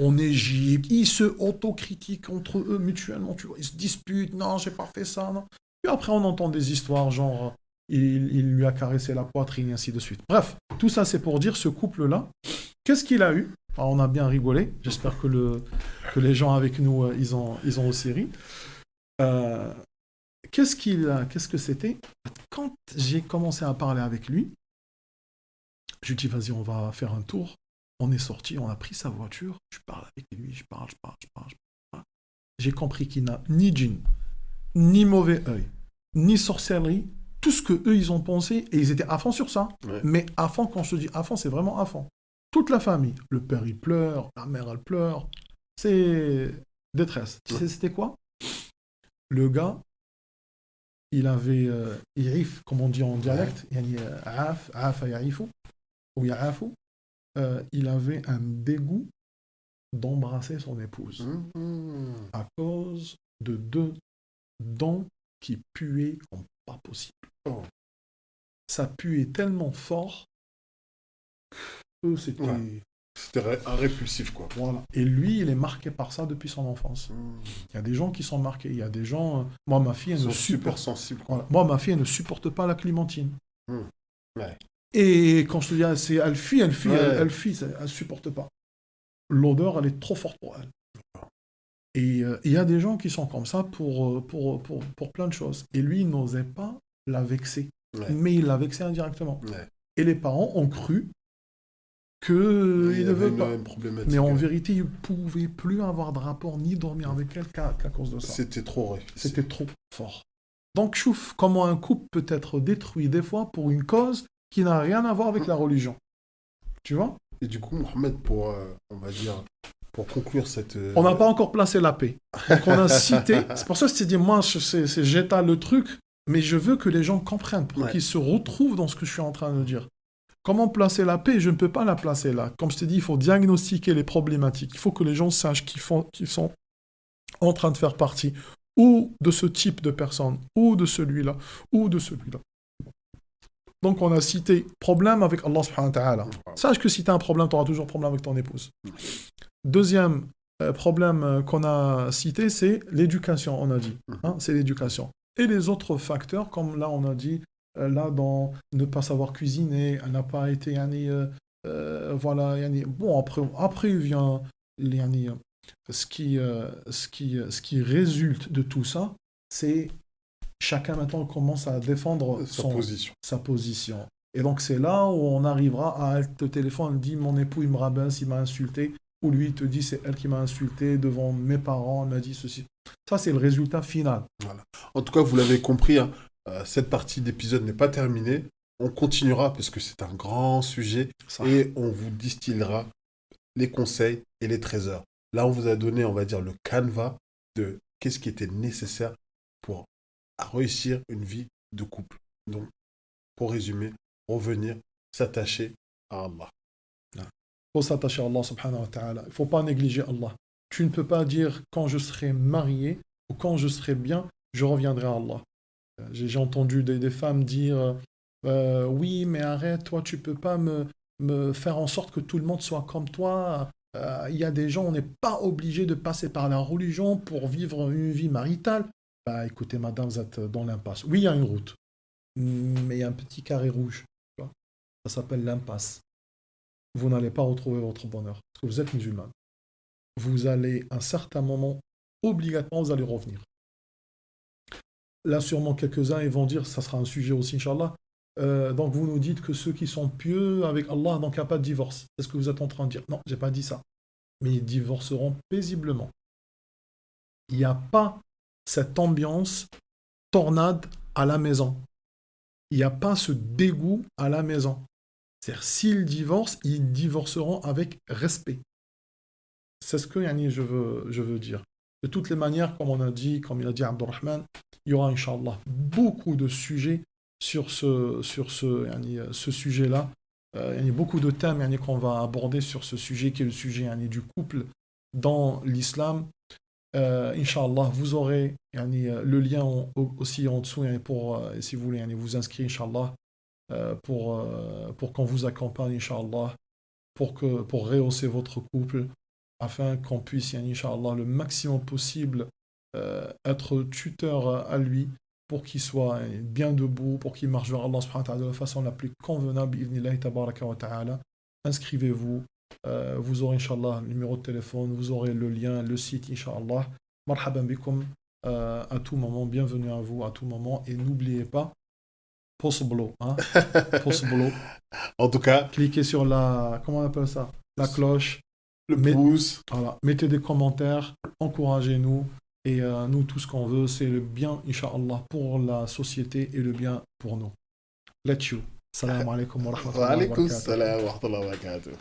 en Égypte. Ils se autocritiquent entre eux mutuellement, tu vois. Ils se disputent, non, j'ai pas fait ça, non. Puis après, on entend des histoires genre, il lui a caressé la poitrine, et ainsi de suite. Bref, tout ça, c'est pour dire, ce couple-là, qu'est-ce qu'il a eu? Alors, on a bien rigolé. J'espère que les gens avec nous, ils ont aussi ri. Euh, qu'est-ce que c'était? Quand j'ai commencé à parler avec lui, je lui dis, vas-y, on va faire un tour. On est sorti, on a pris sa voiture. Je parle avec lui, je parle. J'ai compris qu'il n'a ni djinn, ni mauvais œil, ni sorcellerie. Tout ce que eux ils ont pensé, et ils étaient à fond sur ça. Ouais. Mais à fond, quand je te dis à fond, c'est vraiment à fond. Toute la famille. Le père, il pleure, la mère, elle pleure. C'est détresse. Tu sais, c'était quoi? Le gars, il avait Yaif, comme on dit en dialecte, yani, Afa Yaifou, ou Ya'afou. Il avait un dégoût d'embrasser son épouse à cause de deux dents qui puaient comme pas possible. Oh. Ça puait tellement fort que c'était... Ouais. C'était un répulsif, quoi. Voilà. Et lui, il est marqué par ça depuis son enfance. Il y a des gens qui sont marqués. Il y a des gens... Moi, ma fille, elle Ils ne sont super supporte... sensibles, quoi. Voilà. Moi, ma fille, elle ne supporte pas la clémentine. Ouais. Et quand je te dis, elle fuit, Ouais. elle fuit, elle ne supporte pas. L'odeur, elle est trop forte pour elle. Et il y a des gens qui sont comme ça pour plein de choses. Et lui, il n'osait pas la vexer. Ouais. Mais il l'a vexé indirectement. Ouais. Et les parents ont cru qu'il ne veut pas. Une problématique. Mais en vérité, il ne pouvait plus avoir de rapport ni dormir avec elle qu'à cause de ça. C'était trop répulsif. C'était trop fort. Donc, chouf, comment un couple peut être détruit des fois pour une cause qui n'a rien à voir avec la religion. Tu vois? Et du coup, Mohamed, pour, on va dire, pour conclure cette... On n'a pas encore placé la paix. Donc on a cité... C'est pour ça que je t'ai dit, moi, j'étale le truc, mais je veux que les gens comprennent, pour qu'ils se retrouvent dans ce que je suis en train de dire. Comment placer la paix? Je ne peux pas la placer là. Comme je t'ai dit, il faut diagnostiquer les problématiques. Il faut que les gens sachent qu'ils sont en train de faire partie ou de ce type de personne, ou de celui-là, ou de celui-là. Donc on a cité problème avec Allah subhanahu wa ta'ala. Sache que si tu as un problème, tu auras toujours problème avec ton épouse. Deuxième problème qu'on a cité, c'est l'éducation, on a dit. Hein, c'est l'éducation. Et les autres facteurs, comme là on a dit, là dans ne pas savoir cuisiner, elle n'a pas été... voilà, bon, après vient ce qui résulte de tout ça, c'est chacun maintenant commence à défendre sa position. Et donc c'est là où on arrivera à te téléphone, elle dit mon époux il me rabaisse, il m'a insulté, ou lui il te dit c'est elle qui m'a insulté devant mes parents, elle m'a dit ceci. Ça c'est le résultat final. Voilà. En tout cas, vous l'avez compris, hein, cette partie d'épisode n'est pas terminée. On continuera parce que c'est un grand sujet et on vous distillera les conseils et les trésors. Là, on vous a donné, on va dire, le canevas de qu'est-ce qui était nécessaire pour réussir une vie de couple. Donc, pour résumer, revenir, s'attacher à Allah. Il faut s'attacher à Allah subhanahu wa ta'ala. Il ne faut pas négliger Allah. Tu ne peux pas dire quand je serai marié ou quand je serai bien, je reviendrai à Allah. J'ai entendu des femmes dire oui, mais arrête, toi, tu ne peux pas me faire en sorte que tout le monde soit comme toi. Il y a des gens, on n'est pas obligé de passer par la religion pour vivre une vie maritale. Bah écoutez, madame, vous êtes dans l'impasse. Oui, il y a une route, mais il y a un petit carré rouge. Tu vois. Ça s'appelle l'impasse. Vous n'allez pas retrouver votre bonheur, parce que vous êtes musulman. Vous allez, à un certain moment, obligatoirement, vous allez revenir. Là, sûrement, quelques-uns ils vont dire, ça sera un sujet aussi, Inch'Allah. Donc, vous nous dites que ceux qui sont pieux avec Allah, donc il n'y a pas de divorce. C'est ce que vous êtes en train de dire. Non, je n'ai pas dit ça. Mais ils divorceront paisiblement. Il n'y a pas cette ambiance tornade à la maison. Il n'y a pas ce dégoût à la maison. C'est-à-dire, s'ils divorcent, ils divorceront avec respect. C'est ce que je veux dire. De toutes les manières, comme on a dit, comme il a dit Abdurrahman, il y aura, Inch'Allah, beaucoup de sujets sur ce sujet-là. Il y a beaucoup de thèmes qu'on va aborder sur ce sujet, qui est le sujet du couple dans l'islam. Inch'Allah, vous aurez le lien aussi en dessous pour, si vous voulez vous inscrire, Inch'Allah, pour qu'on vous accompagne, Inch'Allah, pour rehausser votre couple, afin qu'on puisse, yani, Inch'Allah, le maximum possible être tuteur à lui, pour qu'il soit bien debout, pour qu'il marche vers Allah subhanahu wa ta'ala de la façon la plus convenable, bi'idhnillahi tabaraka wa ta'ala. Inscrivez-vous, vous aurez, Inch'Allah, le numéro de téléphone, vous aurez le lien, le site, Inch'Allah. Marhaban bikum, à tout moment, bienvenue à vous à tout moment, et n'oubliez pas, possible, hein, possible. En tout cas, Cliquez sur la, comment on appelle ça? La cloche. le Met- pouce. voilà, mettez des commentaires, encouragez-nous. Et nous, tout ce qu'on veut, c'est le bien, Inch'Allah, pour la société et le bien pour nous. Let's you. Salam alaikum wa Wa rahmatullahi wa alaikum barakatuh. salam wa rahmatullahi wa barakatuh.